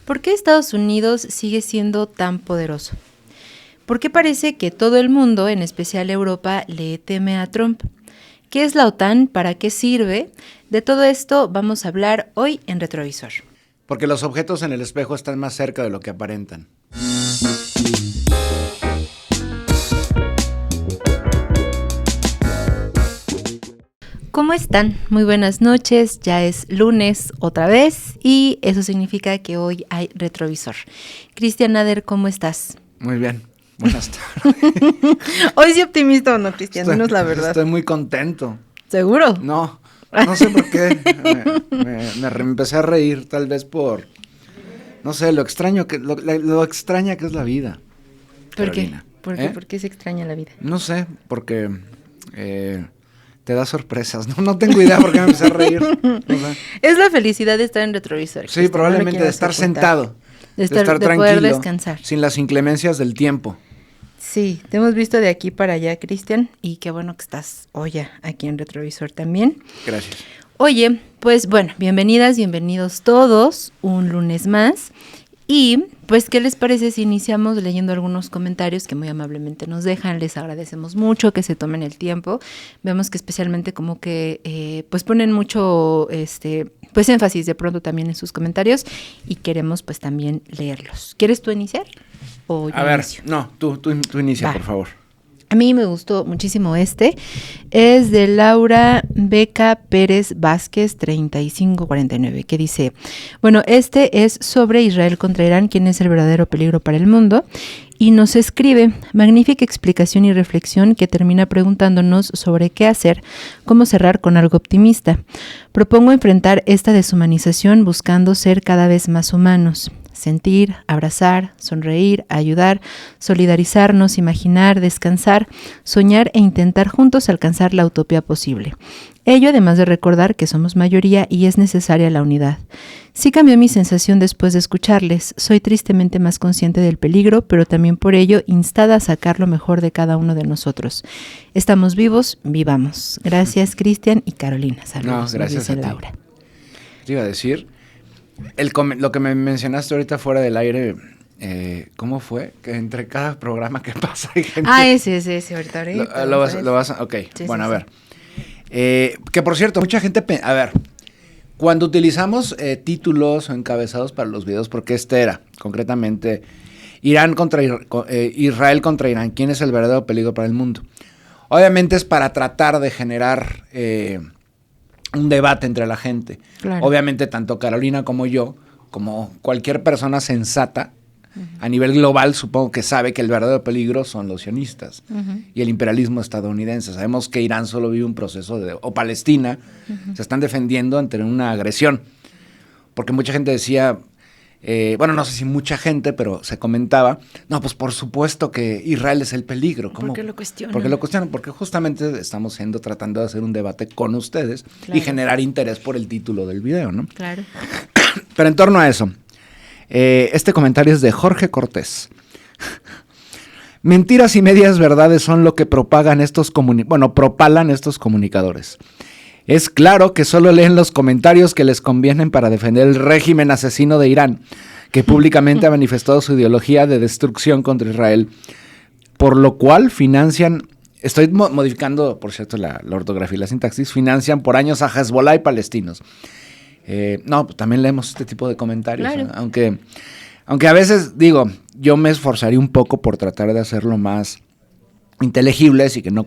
¿Por qué Estados Unidos sigue siendo tan poderoso? ¿Por qué parece que todo el mundo, en especial Europa, le teme a Trump? ¿Qué es la OTAN? ¿Para qué sirve? De todo esto vamos a hablar hoy en Retrovisor. Porque los objetos en el espejo están más cerca de lo que aparentan. ¿Cómo están? Muy buenas noches, ya es lunes otra vez y eso significa que hoy hay Retrovisor. Cristian Nader, ¿cómo estás? Muy bien, buenas tardes. ¿Hoy sí optimista o no, Cristian? Dinos la verdad. Estoy muy contento. ¿Seguro? No sé por qué. Me empecé a reír, tal vez por, no sé, lo extraña que es la vida. ¿Por qué? Carolina. ¿Por qué se extraña la vida? No sé, porque te da sorpresas. No tengo idea por qué me empecé a reír. No sé. Es la felicidad de estar en Retrovisor. Sí, Cristian, probablemente no de estar ocultar. sentado, de estar poder tranquilo, descansar. sin las inclemencias del tiempo. Sí, te hemos visto de aquí para allá, Cristian, y qué bueno que estás hoy aquí en Retrovisor también. Gracias. Oye, pues bueno, bienvenidas, bienvenidos todos, un lunes más. Y pues, ¿qué les parece si iniciamos leyendo algunos comentarios que muy amablemente nos dejan? Les agradecemos mucho que se tomen el tiempo. Vemos que especialmente como que pues ponen mucho pues énfasis de pronto también en sus comentarios y queremos pues también leerlos. ¿Quieres tú iniciar? ¿O yo A ver, inicio? no, tú inicia, Va. por favor. A mí me gustó muchísimo es de Laura Beca Pérez Vázquez 3549, que dice, bueno, es sobre Israel contra Irán, quién es el verdadero peligro para el mundo, y nos escribe, magnífica explicación y reflexión que termina preguntándonos sobre qué hacer, cómo cerrar con algo optimista. Propongo enfrentar esta deshumanización buscando ser cada vez más humanos. Sentir, abrazar, sonreír, ayudar, solidarizarnos, imaginar, descansar, soñar e intentar juntos alcanzar la utopía posible. Ello además de recordar que somos mayoría y es necesaria la unidad. Sí cambió mi sensación después de escucharles. Soy tristemente más consciente del peligro, pero también por ello instada a sacar lo mejor de cada uno de nosotros. Estamos vivos, vivamos. Gracias, Cristian y Carolina. Saludos. No, gracias dice a ti. Laura. Te iba a decir, lo que me mencionaste ahorita fuera del aire, ¿cómo fue? Que entre cada programa que pasa hay gente... Ese, ahorita. Lo vas a... Ok, Sí, bueno, sí, a ver. Que por cierto, mucha gente... A ver, cuando utilizamos títulos o encabezados para los videos, porque era, concretamente, Israel contra Irán, ¿quién es el verdadero peligro para el mundo? Obviamente es para tratar de generar... un debate entre la gente. Claro. Obviamente tanto Carolina como yo, como cualquier persona sensata, a nivel global supongo que sabe que el verdadero peligro son los sionistas y el imperialismo estadounidense. Sabemos que Irán solo vive un proceso o Palestina, se están defendiendo ante una agresión. Porque mucha gente decía, no sé si mucha gente, pero se comentaba, no, pues por supuesto que Israel es el peligro. ¿Cómo? ¿Por qué lo cuestionan? Porque justamente estamos tratando de hacer un debate con ustedes Claro. y generar interés por el título del video, ¿no? Claro. Pero en torno a eso, este comentario es de Jorge Cortés. Mentiras y medias verdades son lo que propalan estos comunicadores. Es claro que solo leen los comentarios que les convienen para defender el régimen asesino de Irán, que públicamente ha manifestado su ideología de destrucción contra Israel, por lo cual financian, estoy modificando, por cierto, la ortografía y la sintaxis, financian por años a Hezbollah y palestinos. Pues también leemos este tipo de comentarios, Claro. ¿no? Aunque a veces, digo, yo me esforzaría un poco por tratar de hacerlo más inteligibles y que no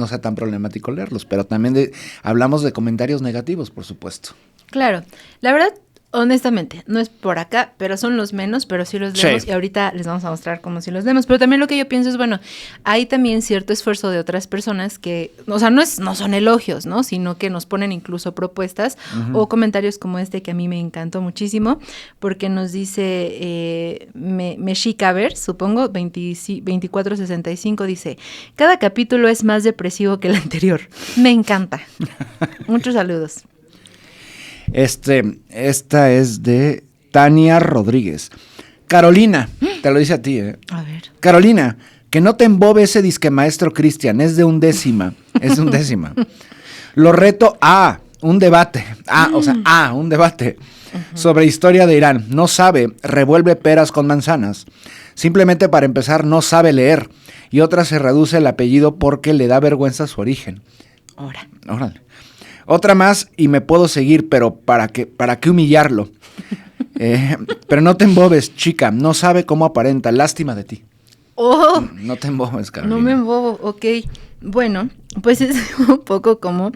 sea tan problemático leerlos, pero también hablamos de comentarios negativos, por supuesto. Claro. La verdad, honestamente, no es por acá, pero son los menos, pero sí los leemos. Sí. Y ahorita les vamos a mostrar cómo sí los leemos. Pero también lo que yo pienso es, bueno, hay también cierto esfuerzo de otras personas que, o sea, no son elogios, ¿no? Sino que nos ponen incluso propuestas o comentarios como este que a mí me encantó muchísimo, porque nos dice Meshikaver, supongo, 2465, dice, cada capítulo es más depresivo que el anterior. Me encanta. Muchos saludos. Esta es de Tania Rodríguez. Carolina, te lo dice a ti, ¿eh? A ver. Carolina, que no te embobe ese disque maestro Cristian, es de undécima. Lo reto a un debate. Un debate. Sobre historia de Irán. No sabe, revuelve peras con manzanas. Simplemente para empezar no sabe leer. Y otra se reduce el apellido porque le da vergüenza su origen. Órale. Otra más y me puedo seguir, pero ¿para qué humillarlo? Pero no te embobes, chica. No sabe cómo aparenta. Lástima de ti. Oh, no te embobes, Carolina. No me embobo, ok. Bueno, pues es un poco como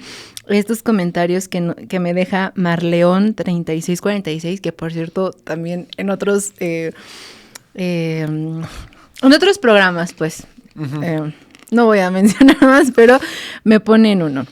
estos comentarios que me deja Marleón 3646, que por cierto también en otros programas, pues, no voy a mencionar más, pero me ponen uno.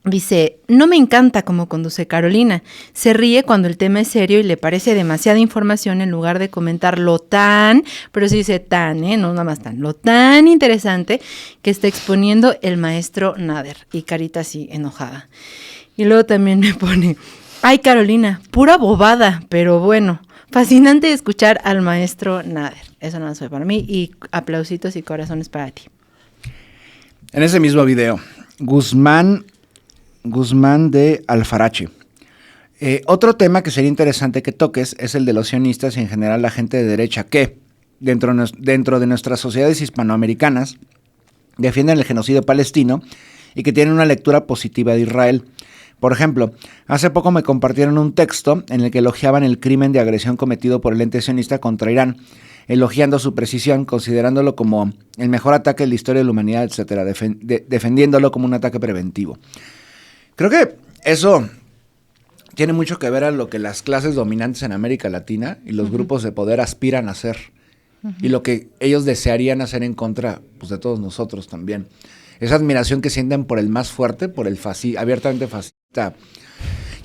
Dice, no me encanta cómo conduce Carolina. Se ríe cuando el tema es serio y le parece demasiada información en lugar de comentar lo tan, pero sí dice tan, no nada más tan, lo tan interesante que está exponiendo el maestro Nader. Y carita así, enojada. Y luego también me pone, ay Carolina, pura bobada, pero bueno, fascinante escuchar al maestro Nader. Eso no fue para mí y aplausitos y corazones para ti. En ese mismo video, Guzmán de Alfarache. Otro tema que sería interesante que toques es el de los sionistas y en general la gente de derecha que, dentro de nuestras sociedades hispanoamericanas, defienden el genocidio palestino y que tienen una lectura positiva de Israel. Por ejemplo, hace poco me compartieron un texto en el que elogiaban el crimen de agresión cometido por el ente sionista contra Irán, elogiando su precisión, considerándolo como el mejor ataque de la historia de la humanidad, etcétera, defendiéndolo como un ataque preventivo. Creo que eso tiene mucho que ver a lo que las clases dominantes en América Latina y los grupos de poder aspiran a hacer y lo que ellos desearían hacer en contra, pues, de todos nosotros también. Esa admiración que sienten por el más fuerte, por el abiertamente fascista,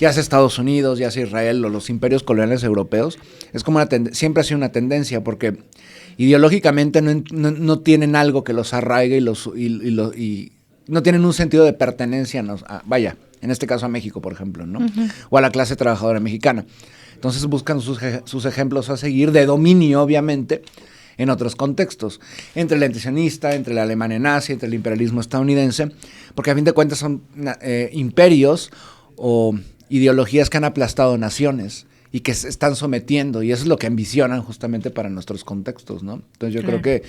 ya sea Estados Unidos, ya sea Israel o los imperios coloniales europeos, es como siempre ha sido una tendencia porque ideológicamente no tienen algo que los arraigue y no tienen un sentido de pertenencia, vaya, en este caso a México, por ejemplo, ¿no? O a la clase trabajadora mexicana. Entonces buscan sus ejemplos a seguir de dominio, obviamente, en otros contextos, entre el antisionista, entre la Alemania nazi, entre el imperialismo estadounidense, porque a fin de cuentas son imperios o ideologías que han aplastado naciones y que se están sometiendo, y eso es lo que ambicionan justamente para nuestros contextos, ¿no? Entonces yo creo que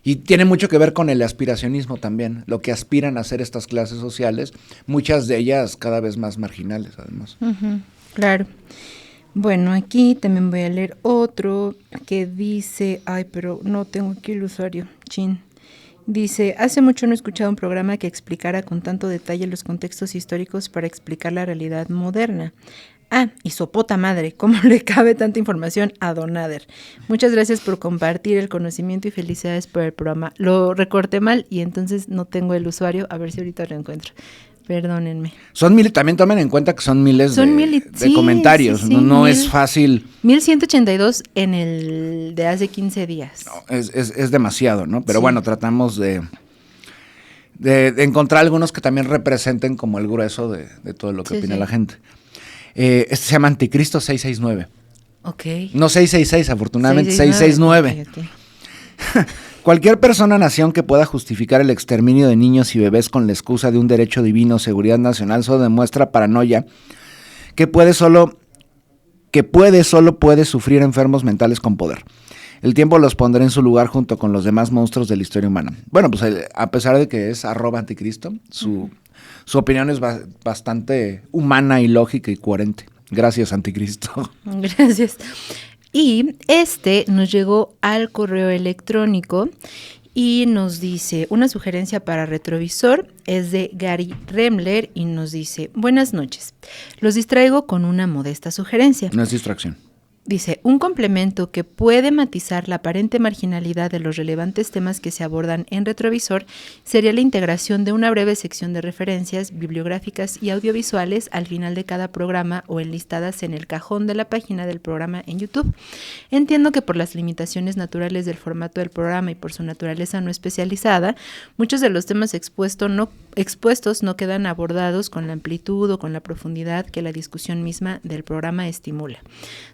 y tiene mucho que ver con el aspiracionismo también, lo que aspiran a hacer estas clases sociales, muchas de ellas cada vez más marginales, además. Claro. Bueno, aquí también voy a leer otro que dice, pero no tengo aquí el usuario, chin. Dice, hace mucho no he escuchado un programa que explicara con tanto detalle los contextos históricos para explicar la realidad moderna. Y sopota madre, ¿cómo le cabe tanta información a Don Nader? Muchas gracias por compartir el conocimiento y felicidades por el programa. Lo recorté mal y entonces no tengo el usuario, a ver si ahorita lo encuentro. Perdónenme. También tomen en cuenta que son miles de comentarios, sí, no es fácil. 1182 en el de hace 15 días. No, es demasiado, ¿no? Pero bueno, tratamos de encontrar algunos que también representen como el grueso de todo lo que opina la gente. Este se llama Anticristo 669. Ok. No 666, afortunadamente 669. Okay. Cualquier persona o nación que pueda justificar el exterminio de niños y bebés con la excusa de un derecho divino o seguridad nacional solo demuestra paranoia que solo puede sufrir enfermos mentales con poder. El tiempo los pondrá en su lugar junto con los demás monstruos de la historia humana. Bueno, pues a pesar de que es @anticristo, su opinión es bastante humana y lógica y coherente. Gracias, Anticristo. Gracias. Y nos llegó al correo electrónico y nos dice, una sugerencia para retrovisor es de Gary Remler y nos dice, buenas noches, los distraigo con una modesta sugerencia. No es distracción. Dice, un complemento que puede matizar la aparente marginalidad de los relevantes temas que se abordan en Retrovisor sería la integración de una breve sección de referencias bibliográficas y audiovisuales al final de cada programa o enlistadas en el cajón de la página del programa en YouTube. Entiendo que por las limitaciones naturales del formato del programa y por su naturaleza no especializada, muchos de los temas expuestos no quedan abordados con la amplitud o con la profundidad que la discusión misma del programa estimula.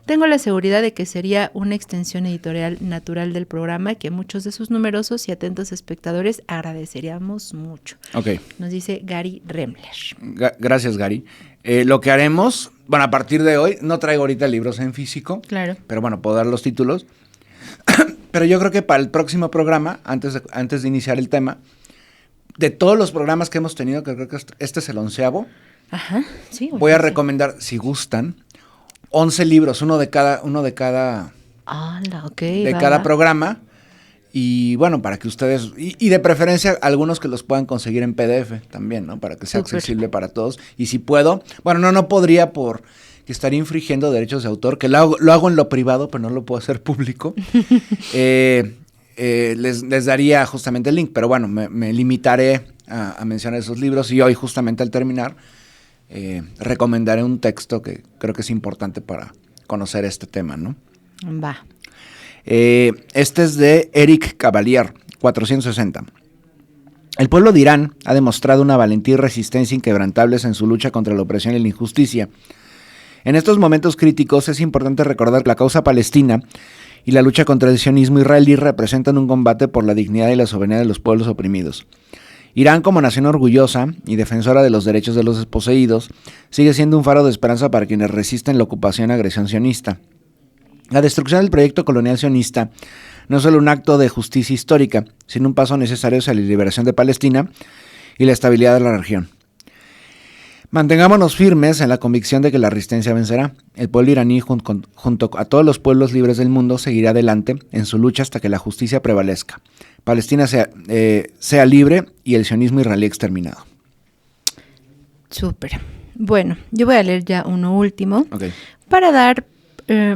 Tengo la seguridad de que sería una extensión editorial natural del programa que muchos de sus numerosos y atentos espectadores agradeceríamos mucho. Okay. Nos dice Gary Remler. Gracias, Gary. Lo que haremos, bueno, a partir de hoy, no traigo ahorita libros en físico, Claro. pero bueno, puedo dar los títulos. Pero yo creo que para el próximo programa, antes de iniciar el tema, de todos los programas que hemos tenido, que creo que este es el 11º, Ajá, sí. voy a recomendar, si gustan, 11 libros, uno de cada ok. de cada programa. Y bueno, para que ustedes, y de preferencia algunos que los puedan conseguir en PDF también, ¿no? Para que sea accesible para todos. Y si puedo, bueno, no podría por que estaría infringiendo derechos de autor, que lo hago en lo privado, pero no lo puedo hacer público. Les daría justamente el link, pero bueno, me limitaré a mencionar esos libros y hoy justamente al terminar recomendaré un texto que creo que es importante para conocer este tema, ¿no? Va. Este es de Eric Cavalier, 460. El pueblo de Irán ha demostrado una valentía y resistencia inquebrantables en su lucha contra la opresión y la injusticia. En estos momentos críticos es importante recordar que la causa palestina y la lucha contra el sionismo israelí representan un combate por la dignidad y la soberanía de los pueblos oprimidos. Irán, como nación orgullosa y defensora de los derechos de los desposeídos, sigue siendo un faro de esperanza para quienes resisten la ocupación y agresión sionista. La destrucción del proyecto colonial sionista no es solo un acto de justicia histórica, sino un paso necesario hacia la liberación de Palestina y la estabilidad de la región. Mantengámonos firmes en la convicción de que la resistencia vencerá. El pueblo iraní, junto a todos los pueblos libres del mundo, seguirá adelante en su lucha hasta que la justicia prevalezca. Palestina sea libre y el sionismo israelí exterminado. Súper. Bueno, yo voy a leer ya uno último para dar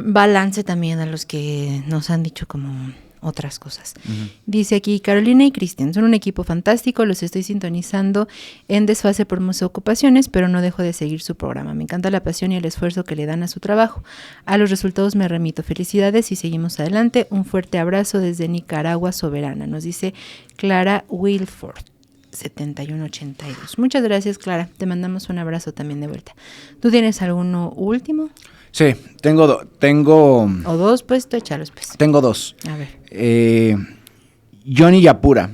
balance también a los que nos han dicho como otras cosas. Uh-huh. Dice aquí, Carolina y Cristian son un equipo fantástico, los estoy sintonizando en desfase por muchas ocupaciones, pero no dejo de seguir su programa. Me encanta la pasión y el esfuerzo que le dan a su trabajo. A los resultados me remito. Felicidades y seguimos adelante. Un fuerte abrazo desde Nicaragua soberana, nos dice Clara Wilford. 7182. Muchas gracias, Clara. Te mandamos un abrazo también de vuelta. ¿Tú tienes alguno último? Sí, tengo o dos, pues tú échalos, pues. Tengo dos. A ver. Johnny Yapura,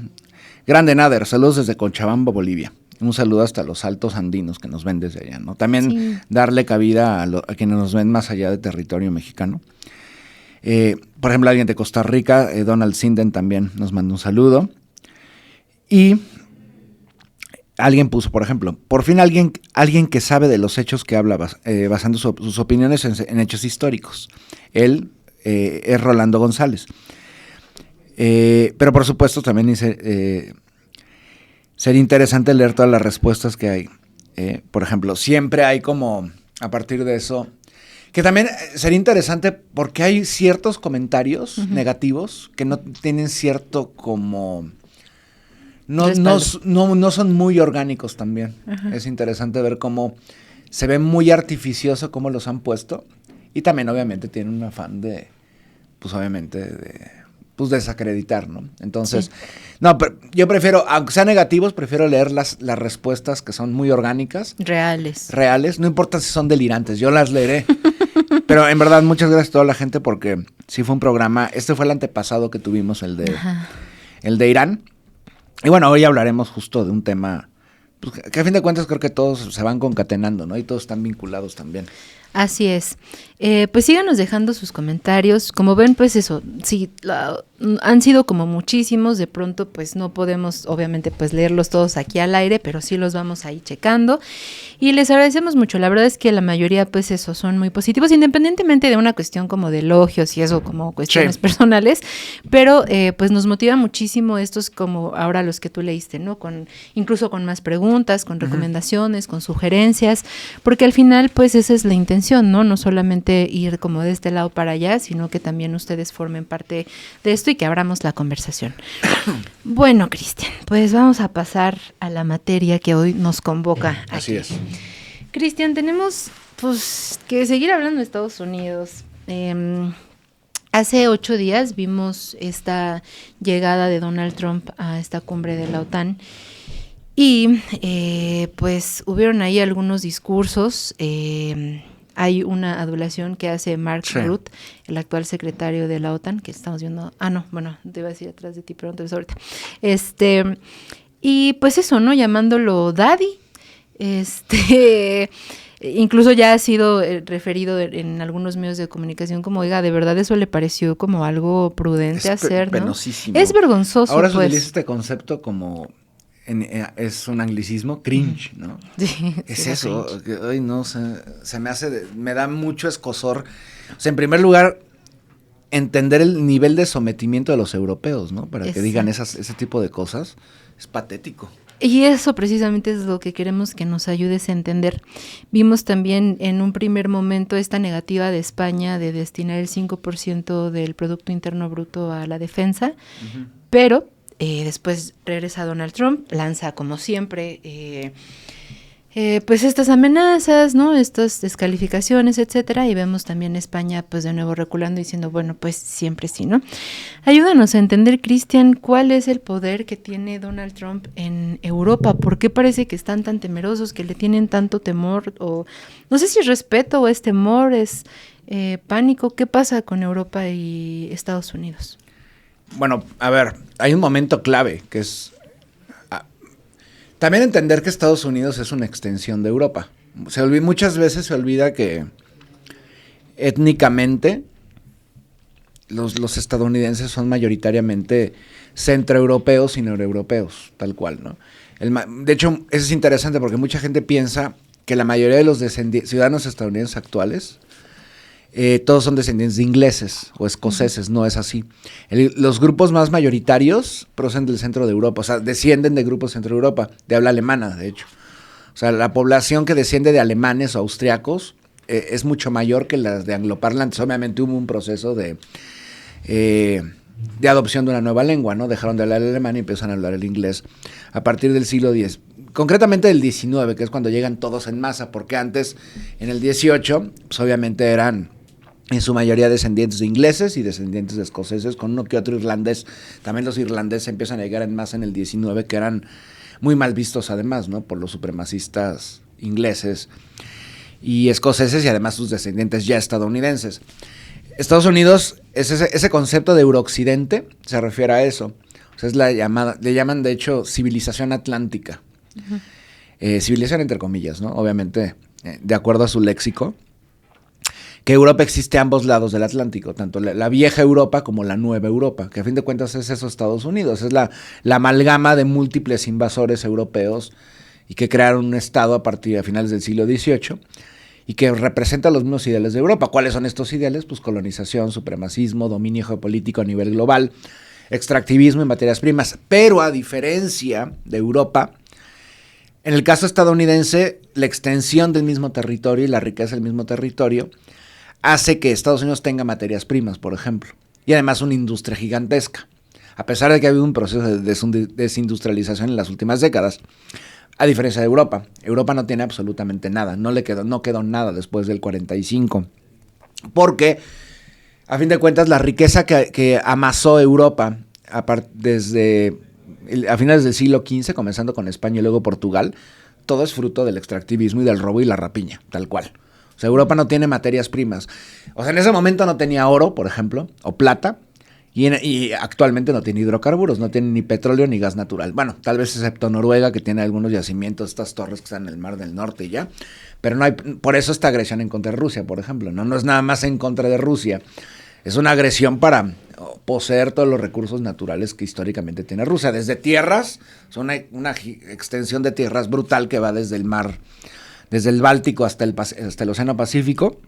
grande Nader, saludos desde Cochabamba, Bolivia. Un saludo hasta los Altos Andinos que nos ven desde allá, ¿no? También darle cabida a quienes nos ven más allá de territorio mexicano. Por ejemplo, alguien de Costa Rica, Donald Sinden también nos manda un saludo. Y alguien puso, por ejemplo, por fin alguien que sabe de los hechos que habla, basando sus opiniones en hechos históricos. Él es Rolando González. Pero por supuesto también dice, sería interesante leer todas las respuestas que hay. Por ejemplo, siempre hay como, a partir de eso, que también sería interesante porque hay ciertos comentarios negativos que no tienen cierto como... No son muy orgánicos también. Ajá. Es interesante ver cómo se ve muy artificioso cómo los han puesto. Y también, obviamente, tienen un afán de, pues, obviamente, desacreditar, ¿no? Entonces, no, pero yo prefiero, aunque sean negativos, prefiero leer las respuestas que son muy orgánicas. Reales. No importa si son delirantes, yo las leeré. Pero, en verdad, muchas gracias a toda la gente porque sí fue un programa. Este fue el antepasado que tuvimos, el de Irán. Y bueno, hoy hablaremos justo de un tema pues, que a fin de cuentas creo que todos se van concatenando, ¿no? Y todos están vinculados también. Así es. Pues síganos dejando sus comentarios. Como ven, pues eso, sí, han sido como muchísimos. De pronto, pues no podemos, obviamente, pues leerlos todos aquí al aire, pero sí los vamos ahí checando. Y les agradecemos mucho. La verdad es que la mayoría, pues eso, son muy positivos, independientemente de una cuestión como de elogios y eso, como cuestiones personales. Pero, pues nos motiva muchísimo estos como ahora los que tú leíste, ¿no? Incluso con más preguntas, con recomendaciones, con sugerencias, porque al final, pues esa es la intención, ¿no? No solamente ir como de este lado para allá, sino que también ustedes formen parte de esto y que abramos la conversación. Bueno, Cristian, pues vamos a pasar a la materia que hoy nos convoca aquí. Así es. Cristian, tenemos pues que seguir hablando de Estados Unidos. Hace 8 días vimos esta llegada de Donald Trump a esta cumbre de la OTAN y pues hubieron ahí algunos discursos. Hay una adulación que hace Mark Rutte, el actual secretario de la OTAN, que estamos viendo, te iba a decir atrás de ti, pero no te ves ahorita. Y pues eso, ¿no? Llamándolo Daddy. Incluso ya ha sido referido en algunos medios de comunicación como, oiga, de verdad eso le pareció como algo prudente hacer, ¿no? Penosísimo. Es vergonzoso, ahora se pues. utiliza este concepto como, es un anglicismo, cringe, ¿no? Sí, Es sí, eso, cringe. que, ay, no, se me hace, me da mucho escozor. O sea, en primer lugar, entender el nivel de sometimiento de los europeos, ¿no? Para que digan ese tipo de cosas, es patético. Y eso precisamente es lo que queremos que nos ayudes a entender. Vimos también en un primer momento esta negativa de España de destinar el 5% del Producto Interno Bruto a la defensa, pero después regresa Donald Trump, lanza como siempre pues estas amenazas, ¿no? Estas descalificaciones, etcétera, y vemos también España pues de nuevo reculando diciendo, bueno, pues siempre sí, ¿no? Ayúdanos a entender, Cristian, cuál es el poder que tiene Donald Trump en Europa, ¿por qué parece que están tan temerosos, que le tienen tanto temor, o no sé si es respeto o es temor, es pánico? ¿Qué pasa con Europa y Estados Unidos? Bueno, a ver, hay un momento clave que es también entender que Estados Unidos es una extensión de Europa. Muchas veces se olvida que étnicamente los estadounidenses son mayoritariamente centroeuropeos y noreuropeos, tal cual, ¿no? De hecho, eso es interesante porque mucha gente piensa que la mayoría de los ciudadanos estadounidenses actuales todos son descendientes de ingleses o escoceses, no es así. Los grupos más mayoritarios proceden del centro de Europa, o sea, descienden de grupos centro de Europa, de habla alemana, de hecho. O sea, la población que desciende de alemanes o austriacos es mucho mayor que las de angloparlantes. Obviamente hubo un proceso de adopción de una nueva lengua, ¿no? Dejaron de hablar el alemán y empiezan a hablar el inglés a partir del siglo X. Concretamente del XIX, que es cuando llegan todos en masa, porque antes, en el XVIII, pues obviamente eran en su mayoría descendientes de ingleses y descendientes de escoceses, con uno que otro irlandés. También los irlandeses empiezan a llegar en masa en el XIX, que eran muy mal vistos además, ¿no? Por los supremacistas ingleses y escoceses y además sus descendientes ya estadounidenses. Estados Unidos, ese concepto de Eurooccidente se refiere a eso. O sea, es le llaman de hecho civilización atlántica. Civilización entre comillas, ¿no? Obviamente, de acuerdo a su léxico. Que Europa existe a ambos lados del Atlántico, tanto la vieja Europa como la nueva Europa, que a fin de cuentas es eso Estados Unidos, es la amalgama de múltiples invasores europeos y que crearon un estado a partir de finales del siglo XVIII y que representa los mismos ideales de Europa. ¿Cuáles son estos ideales? Pues colonización, supremacismo, dominio geopolítico a nivel global, extractivismo en materias primas, pero a diferencia de Europa, en el caso estadounidense, la extensión del mismo territorio y la riqueza del mismo territorio hace que Estados Unidos tenga materias primas, por ejemplo, y además una industria gigantesca. A pesar de que ha habido un proceso de desindustrialización en las últimas décadas, a diferencia de Europa. Europa no tiene absolutamente nada, no quedó nada después del 45, porque a fin de cuentas la riqueza que amasó Europa desde a finales del siglo XV, comenzando con España y luego Portugal, todo es fruto del extractivismo y del robo y la rapiña, tal cual. O sea, Europa no tiene materias primas. O sea, en ese momento no tenía oro, por ejemplo, o plata, y actualmente no tiene hidrocarburos, no tiene ni petróleo ni gas natural. Bueno, tal vez excepto Noruega, que tiene algunos yacimientos, estas torres que están en el Mar del Norte y ya. Pero no hay, por eso esta agresión en contra de Rusia, por ejemplo. No es nada más en contra de Rusia. Es una agresión para poseer todos los recursos naturales que históricamente tiene Rusia. Desde tierras, son una extensión de tierras brutal que va desde el mar, desde el Báltico hasta el Océano Pacífico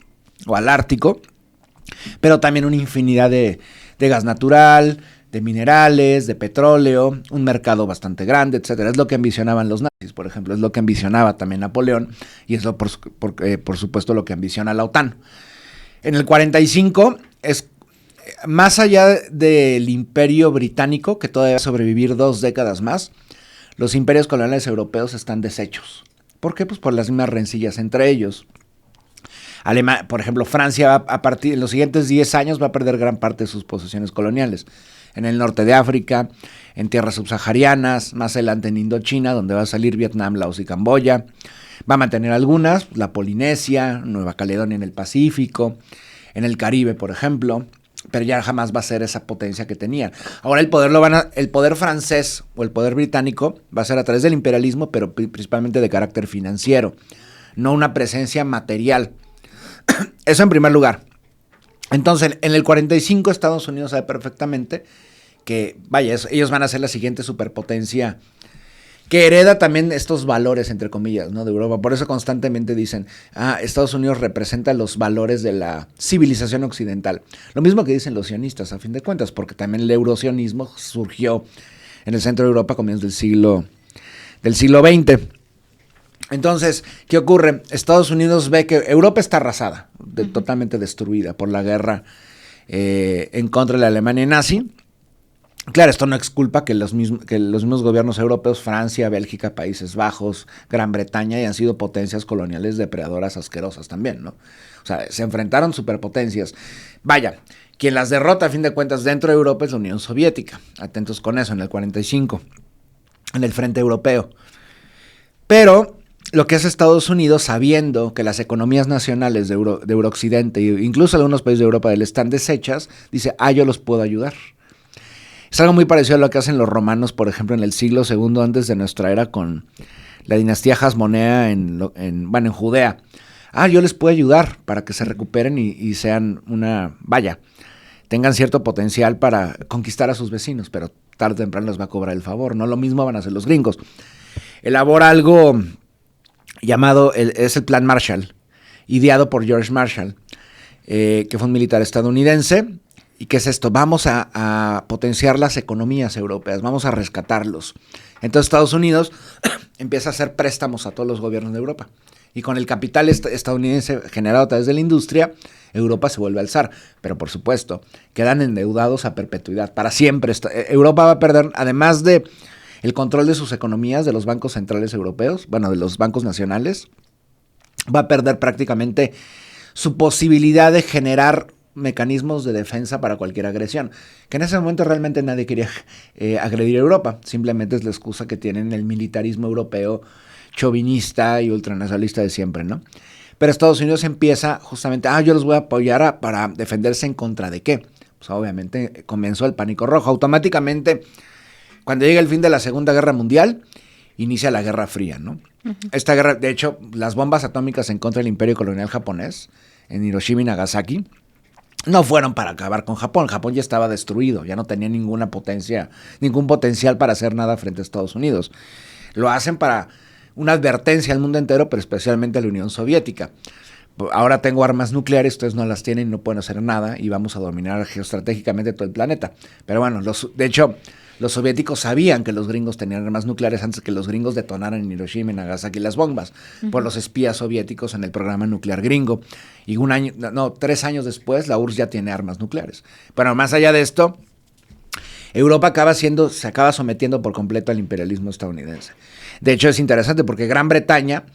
o al Ártico, pero también una infinidad de gas natural, de minerales, de petróleo, un mercado bastante grande, etcétera. Es lo que ambicionaban los nazis, por ejemplo, es lo que ambicionaba también Napoleón, y es por supuesto lo que ambiciona la OTAN. En el 45 es más allá del imperio británico, que todavía va a sobrevivir 2 décadas más, los imperios coloniales europeos están deshechos. ¿Por qué? Pues por las mismas rencillas entre ellos. Por ejemplo, Francia en los siguientes 10 años va a perder gran parte de sus posesiones coloniales. En el norte de África, en tierras subsaharianas, más adelante en Indochina, donde va a salir Vietnam, Laos y Camboya. Va a mantener algunas, la Polinesia, Nueva Caledonia en el Pacífico, en el Caribe, por ejemplo, pero ya jamás va a ser esa potencia que tenían. Ahora el poder francés o el poder británico va a ser a través del imperialismo, pero principalmente de carácter financiero. no una presencia material. Eso en primer lugar. Entonces, en el 45 Estados Unidos sabe perfectamente que, vaya, ellos van a ser la siguiente superpotencia que hereda también estos valores, entre comillas, ¿no?, de Europa. Por eso constantemente dicen, Estados Unidos representa los valores de la civilización occidental. Lo mismo que dicen los sionistas, a fin de cuentas, porque también el eurosionismo surgió en el centro de Europa a comienzos del siglo XX. Entonces, ¿qué ocurre? Estados Unidos ve que Europa está arrasada, totalmente destruida por la guerra en contra de la Alemania nazi. Claro, esto no exculpa que los mismos gobiernos europeos, Francia, Bélgica, Países Bajos, Gran Bretaña, hayan sido potencias coloniales depredadoras asquerosas también, ¿no? O sea, se enfrentaron superpotencias. Vaya, quien las derrota a fin de cuentas dentro de Europa es la Unión Soviética. Atentos con eso, en el 45, en el frente europeo. Pero lo que es Estados Unidos, sabiendo que las economías nacionales de Eurooccidente, incluso algunos países de Europa del Este, están deshechas, dice, yo los puedo ayudar. Es algo muy parecido a lo que hacen los romanos, por ejemplo, en el siglo II antes de nuestra era con la dinastía Hasmonea en Judea. Yo les puedo ayudar para que se recuperen y sean tengan cierto potencial para conquistar a sus vecinos, pero tarde o temprano les va a cobrar el favor, ¿no? Lo mismo van a hacer los gringos. Elabora algo llamado, es el Plan Marshall, ideado por George Marshall, que fue un militar estadounidense. ¿Y qué es esto? Vamos a potenciar las economías europeas, vamos a rescatarlos. Entonces Estados Unidos empieza a hacer préstamos a todos los gobiernos de Europa. Y con el capital estadounidense generado a través de la industria, Europa se vuelve a alzar. Pero por supuesto, quedan endeudados a perpetuidad, para siempre. Europa va a perder, además de el control de sus economías, de los bancos centrales europeos, de los bancos nacionales, va a perder prácticamente su posibilidad de generar mecanismos de defensa para cualquier agresión, que en ese momento realmente nadie quería agredir a Europa, simplemente es la excusa que tienen el militarismo europeo chauvinista y ultranacionalista de siempre, ¿no? Pero Estados Unidos empieza justamente, yo los voy a apoyar para defenderse en contra de qué. Pues obviamente comenzó el pánico rojo. Automáticamente, cuando llega el fin de la Segunda Guerra Mundial, inicia la Guerra Fría, ¿no? Uh-huh. Esta guerra, de hecho, las bombas atómicas en contra del imperio colonial japonés, en Hiroshima y Nagasaki, no fueron para acabar con Japón. Japón ya estaba destruido, ya no tenía ningún potencial para hacer nada frente a Estados Unidos. Lo hacen para una advertencia al mundo entero, pero especialmente a la Unión Soviética. Ahora tengo armas nucleares, ustedes no las tienen y no pueden hacer nada y vamos a dominar geoestratégicamente todo el planeta. Pero bueno, de hecho, los soviéticos sabían que los gringos tenían armas nucleares antes que los gringos detonaran en Hiroshima y Nagasaki las bombas, por los espías soviéticos en el programa nuclear gringo. Y 3 años después, la URSS ya tiene armas nucleares. Pero más allá de esto, Europa se acaba sometiendo por completo al imperialismo estadounidense. De hecho, es interesante porque Gran Bretaña,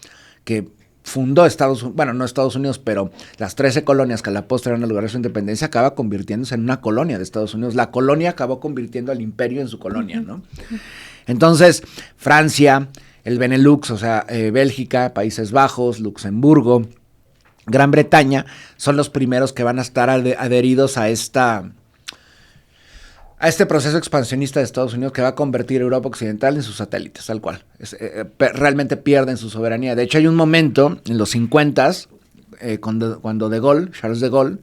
que fundó no Estados Unidos, pero las 13 colonias que a la postre eran el lugar de su independencia, acaba convirtiéndose en una colonia de Estados Unidos. La colonia acabó convirtiendo al imperio en su colonia, ¿no? Entonces, Francia, el Benelux, Bélgica, Países Bajos, Luxemburgo, Gran Bretaña, son los primeros que van a estar adheridos a este proceso expansionista de Estados Unidos que va a convertir a Europa Occidental en sus satélites, tal cual. Realmente pierden su soberanía. De hecho, hay un momento en los 50s, cuando Charles de Gaulle,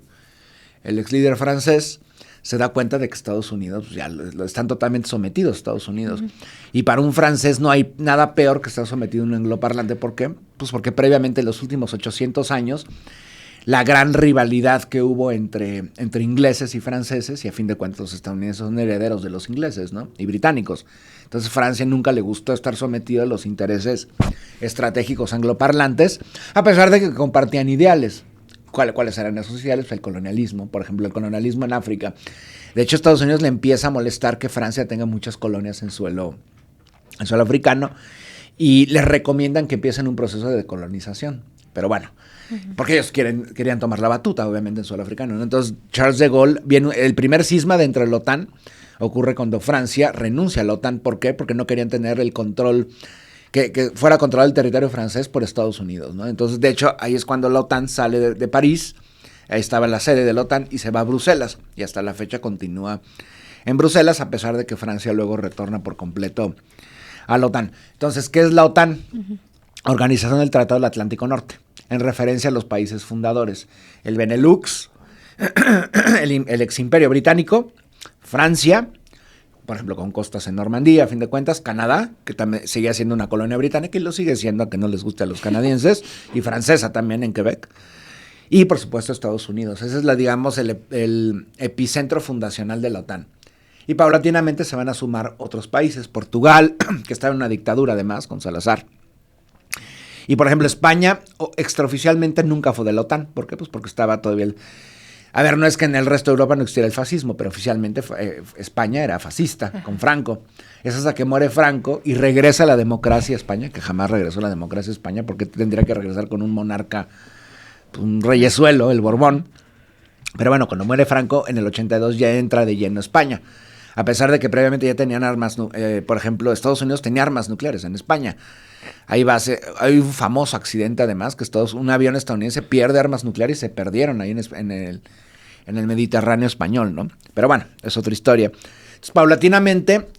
el ex líder francés, se da cuenta de que Estados Unidos ya están totalmente sometidos a Estados Unidos. Uh-huh. Y para un francés no hay nada peor que estar sometido a un angloparlante. ¿Por qué? Pues porque previamente en los últimos 800 años la gran rivalidad que hubo entre ingleses y franceses, y a fin de cuentas los estadounidenses son herederos de los ingleses, ¿no? Y británicos. Entonces Francia nunca le gustó estar sometido a los intereses estratégicos angloparlantes, a pesar de que compartían ideales. ¿Cuáles eran esos ideales? El colonialismo, por ejemplo, el colonialismo en África. De hecho, Estados Unidos le empieza a molestar que Francia tenga muchas colonias en suelo africano, y les recomiendan que empiecen un proceso de decolonización. Pero bueno, porque ellos querían tomar la batuta, obviamente, en suelo africano, ¿no? Entonces, Charles de Gaulle, el primer cisma dentro de la OTAN ocurre cuando Francia renuncia a la OTAN. ¿Por qué? Porque no querían tener el control, que fuera controlado el territorio francés por Estados Unidos, ¿no? Entonces, de hecho, ahí es cuando la OTAN sale de París, ahí estaba la sede de la OTAN, y se va a Bruselas, y hasta la fecha continúa en Bruselas, a pesar de que Francia luego retorna por completo a la OTAN. Entonces, ¿qué es la OTAN? Uh-huh. Organización del Tratado del Atlántico Norte, en referencia a los países fundadores, el Benelux, el ex imperio británico, Francia, por ejemplo, con costas en Normandía, a fin de cuentas, Canadá, que también seguía siendo una colonia británica y lo sigue siendo, aunque no les guste a los canadienses, y francesa también en Quebec, y por supuesto Estados Unidos. Ese es, digamos, el epicentro fundacional de la OTAN. Y paulatinamente se van a sumar otros países, Portugal, que estaba en una dictadura además, con Salazar. Y por ejemplo, España extraoficialmente nunca fue de la OTAN. ¿Por qué? Pues porque estaba todavía A ver, no es que en el resto de Europa no existiera el fascismo, pero oficialmente España era fascista, con Franco. Es hasta que muere Franco y regresa la democracia a España, que jamás regresó la democracia a España, porque tendría que regresar con un monarca, un reyesuelo, el Borbón. Pero bueno, cuando muere Franco, en el 82 ya entra de lleno España. A pesar de que previamente ya tenían armas, por ejemplo, Estados Unidos tenía armas nucleares en España. Hay un famoso accidente además, que un avión estadounidense pierde armas nucleares y se perdieron ahí en el Mediterráneo español, ¿no? Pero bueno, es otra historia. Entonces, paulatinamente,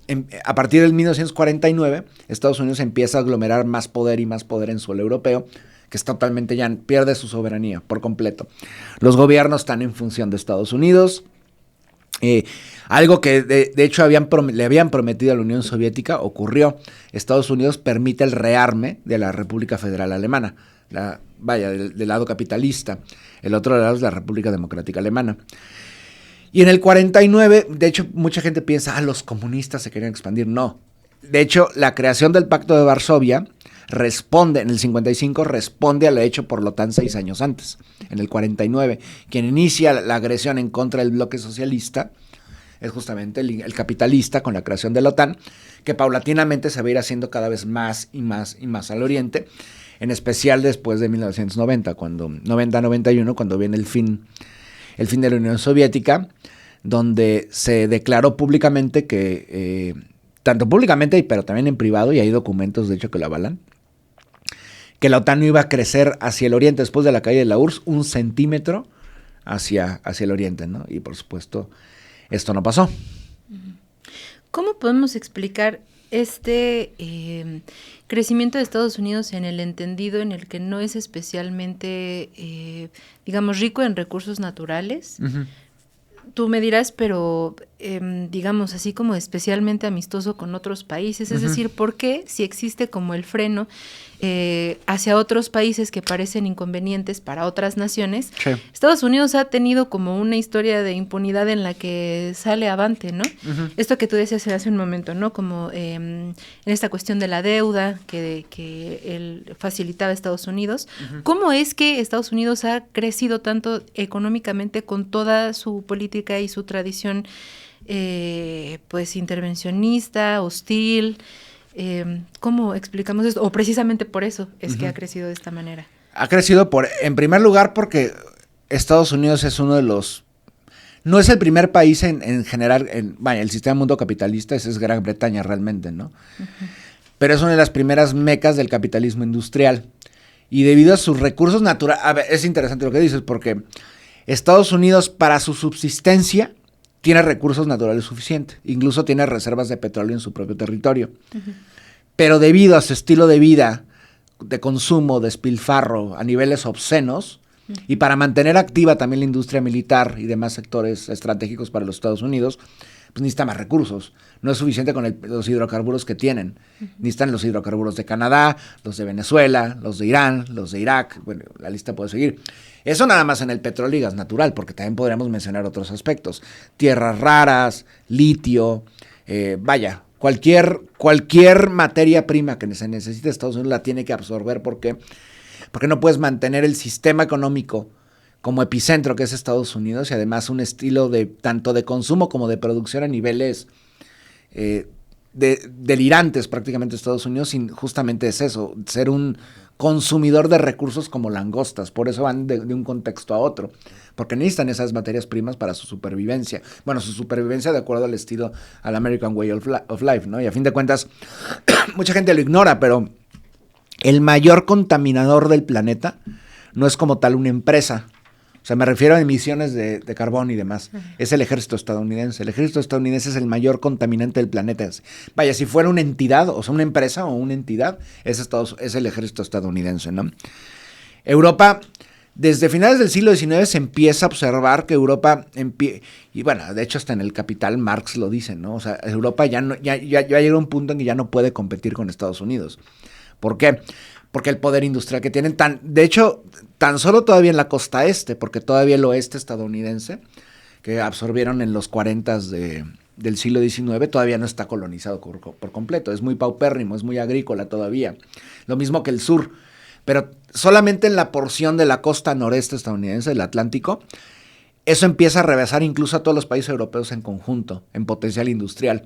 a partir del 1949, Estados Unidos empieza a aglomerar más poder en suelo europeo, que es totalmente ya pierde su soberanía por completo. Los gobiernos están en función de Estados Unidos. Algo que de hecho le habían prometido a la Unión Soviética ocurrió. Estados Unidos permite el rearme de la República Federal Alemana, del lado capitalista. El otro lado es la República Democrática Alemana. Y en el 49, de hecho, mucha gente piensa, los comunistas se querían expandir. No. De hecho, la creación del Pacto de Varsovia en el 55 responde a lo hecho por la OTAN 6 años antes, en el 49. Quien inicia la agresión en contra del bloque socialista es justamente el capitalista, con la creación de la OTAN, que paulatinamente se va a ir haciendo cada vez más y más y más al oriente, en especial después de 1990, 90-91, cuando viene el fin de la Unión Soviética, donde se declaró públicamente que, tanto públicamente pero también en privado, y hay documentos de hecho que lo avalan, que la OTAN no iba a crecer hacia el oriente después de la caída de la URSS 1 centímetro hacia el oriente, ¿no? Y por supuesto, esto no pasó. ¿Cómo podemos explicar este crecimiento de Estados Unidos en el entendido en el que no es especialmente, digamos, rico en recursos naturales? Uh-huh. Tú me dirás, pero digamos así como especialmente amistoso con otros países, es decir, ¿por qué si existe como el freno hacia otros países que parecen inconvenientes para otras naciones? Sí. Estados Unidos ha tenido como una historia de impunidad en la que sale avante, ¿no? Uh-huh. Esto que tú decías hace un momento, ¿no? Como en esta cuestión de la deuda que él facilitaba a Estados Unidos. Uh-huh. ¿Cómo es que Estados Unidos ha crecido tanto económicamente con toda su política y su tradición pues intervencionista, hostil? ¿Cómo explicamos esto? O precisamente por eso es que ha crecido de esta manera. Ha crecido en primer lugar porque Estados Unidos es uno de los... No es el primer país en generar el sistema mundo capitalista, ese es Gran Bretaña realmente, ¿no? Uh-huh. Pero es una de las primeras mecas del capitalismo industrial. Y debido a sus recursos naturales... A ver, es interesante lo que dices, porque Estados Unidos, para su subsistencia, tiene recursos naturales suficientes, incluso tiene reservas de petróleo en su propio territorio. Uh-huh. Pero debido a su estilo de vida, de consumo, despilfarro, a niveles obscenos, uh-huh, y para mantener activa también la industria militar y demás sectores estratégicos para los Estados Unidos, pues necesita más recursos. No es suficiente con los hidrocarburos que tienen. Uh-huh. Necesitan los hidrocarburos de Canadá, los de Venezuela, los de Irán, los de Irak, bueno, la lista puede seguir. Eso nada más en el petróleo y gas natural, porque también podríamos mencionar otros aspectos. Tierras raras, litio, cualquier materia prima que se necesite Estados Unidos la tiene que absorber. ¿Por qué? Porque no puedes mantener el sistema económico como epicentro que es Estados Unidos y además un estilo tanto de consumo como de producción a niveles delirantes prácticamente Estados Unidos, sin justamente es eso, ser un consumidor de recursos como langostas. Por eso van de un contexto a otro, porque necesitan esas materias primas para su supervivencia. Bueno, su supervivencia de acuerdo al estilo, al American Way of Life, ¿no? Y a fin de cuentas, mucha gente lo ignora, pero el mayor contaminador del planeta no es como tal una empresa, O sea, me refiero a emisiones de carbón y demás. Es el ejército estadounidense. El ejército estadounidense es el mayor contaminante del planeta. Vaya, si fuera una entidad, o sea, una empresa o una entidad, es el ejército estadounidense, ¿no? Europa, desde finales del siglo XIX se empieza a observar que Europa, y bueno, de hecho hasta en el Capital Marx lo dice, ¿no? O sea, Europa ya llega a un punto en que ya no puede competir con Estados Unidos. ¿Por qué? Porque el poder industrial que tienen, de hecho, tan solo todavía en la costa este, porque todavía el oeste estadounidense, que absorbieron en los 40 del siglo XIX, todavía no está colonizado por completo, es muy paupérrimo, es muy agrícola todavía, lo mismo que el sur, pero solamente en la porción de la costa noreste estadounidense, del Atlántico, eso empieza a rebasar incluso a todos los países europeos en conjunto, en potencial industrial.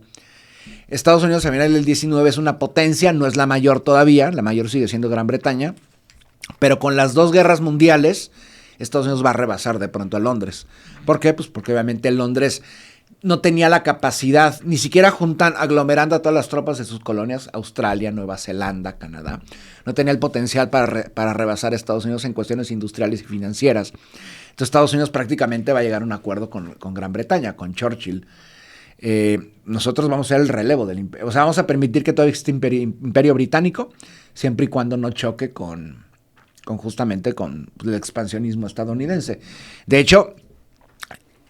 Estados Unidos a finales del 19 es una potencia, no es la mayor todavía, la mayor sigue siendo Gran Bretaña, pero con las 2 guerras mundiales, Estados Unidos va a rebasar de pronto a Londres. ¿Por qué? Pues porque obviamente Londres no tenía la capacidad, ni siquiera aglomerando a todas las tropas de sus colonias, Australia, Nueva Zelanda, Canadá, no tenía el potencial para rebasar a Estados Unidos en cuestiones industriales y financieras. Entonces Estados Unidos prácticamente va a llegar a un acuerdo con Gran Bretaña, con Churchill. Nosotros vamos a ser el relevo del imperio, o sea, vamos a permitir que todavía exista imperio británico, siempre y cuando no choque justamente con el expansionismo estadounidense. De hecho,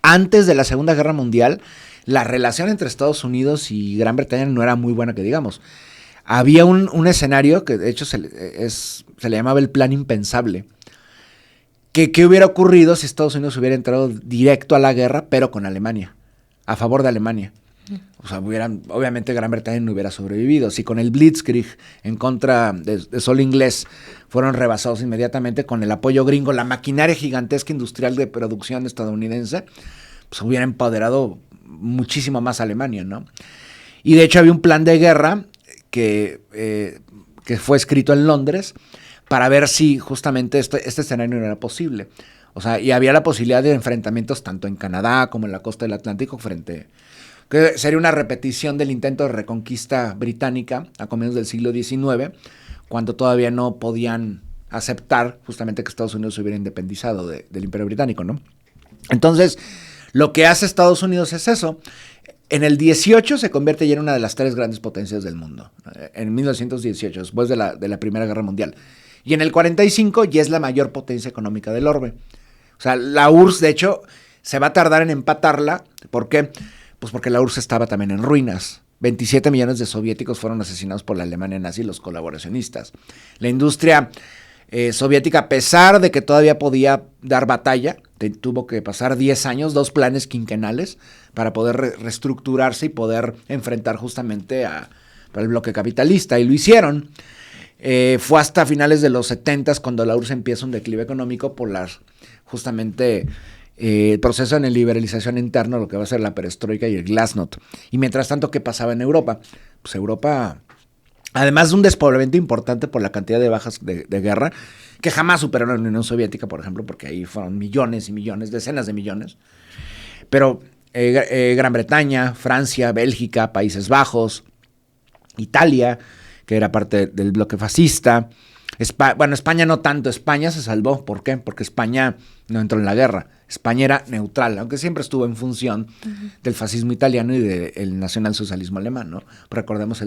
antes de la Segunda Guerra Mundial, la relación entre Estados Unidos y Gran Bretaña no era muy buena, que digamos. Había un escenario que de hecho se le llamaba el plan impensable. ¿Qué hubiera ocurrido si Estados Unidos hubiera entrado directo a la guerra, pero con Alemania? A favor de Alemania. O sea, obviamente Gran Bretaña no hubiera sobrevivido. Si con el Blitzkrieg en contra de solo inglés fueron rebasados inmediatamente con el apoyo gringo, la maquinaria gigantesca industrial de producción estadounidense, pues hubiera empoderado muchísimo más a Alemania, ¿no? Y de hecho había un plan de guerra que fue escrito en Londres para ver si justamente este escenario no era posible. O sea, y había la posibilidad de enfrentamientos tanto en Canadá como en la costa del Atlántico que sería una repetición del intento de reconquista británica a comienzos del siglo XIX, cuando todavía no podían aceptar justamente que Estados Unidos se hubiera independizado del Imperio Británico, ¿no? Entonces, lo que hace Estados Unidos es eso. En el 18 se convierte ya en una de las 3 grandes potencias del mundo, en 1918, después de la Primera Guerra Mundial. Y en el 45 ya es la mayor potencia económica del orbe. O sea, la URSS, de hecho, se va a tardar en empatarla. ¿Por qué? Pues porque la URSS estaba también en ruinas. 27 millones de soviéticos fueron asesinados por la Alemania nazi y los colaboracionistas. La industria soviética, a pesar de que todavía podía dar batalla, tuvo que pasar 10 años, 2 planes quinquenales, para poder reestructurarse y poder enfrentar justamente para el bloque capitalista. Y lo hicieron. Fue hasta finales de los 70 cuando la URSS empieza un declive económico por justamente el proceso de liberalización interna, lo que va a ser la perestroika y el glasnost. Y mientras tanto, ¿qué pasaba en Europa? Pues Europa, además de un despoblamiento importante por la cantidad de bajas de guerra, que jamás superaron la Unión Soviética, por ejemplo, porque ahí fueron millones y millones, decenas de millones. Pero Gran Bretaña, Francia, Bélgica, Países Bajos, Italia, que era parte del bloque fascista. España no tanto, España se salvó. ¿Por qué? Porque España no entró en la guerra. España era neutral, aunque siempre estuvo en función del fascismo italiano y del nacionalsocialismo alemán, ¿no? Recordemos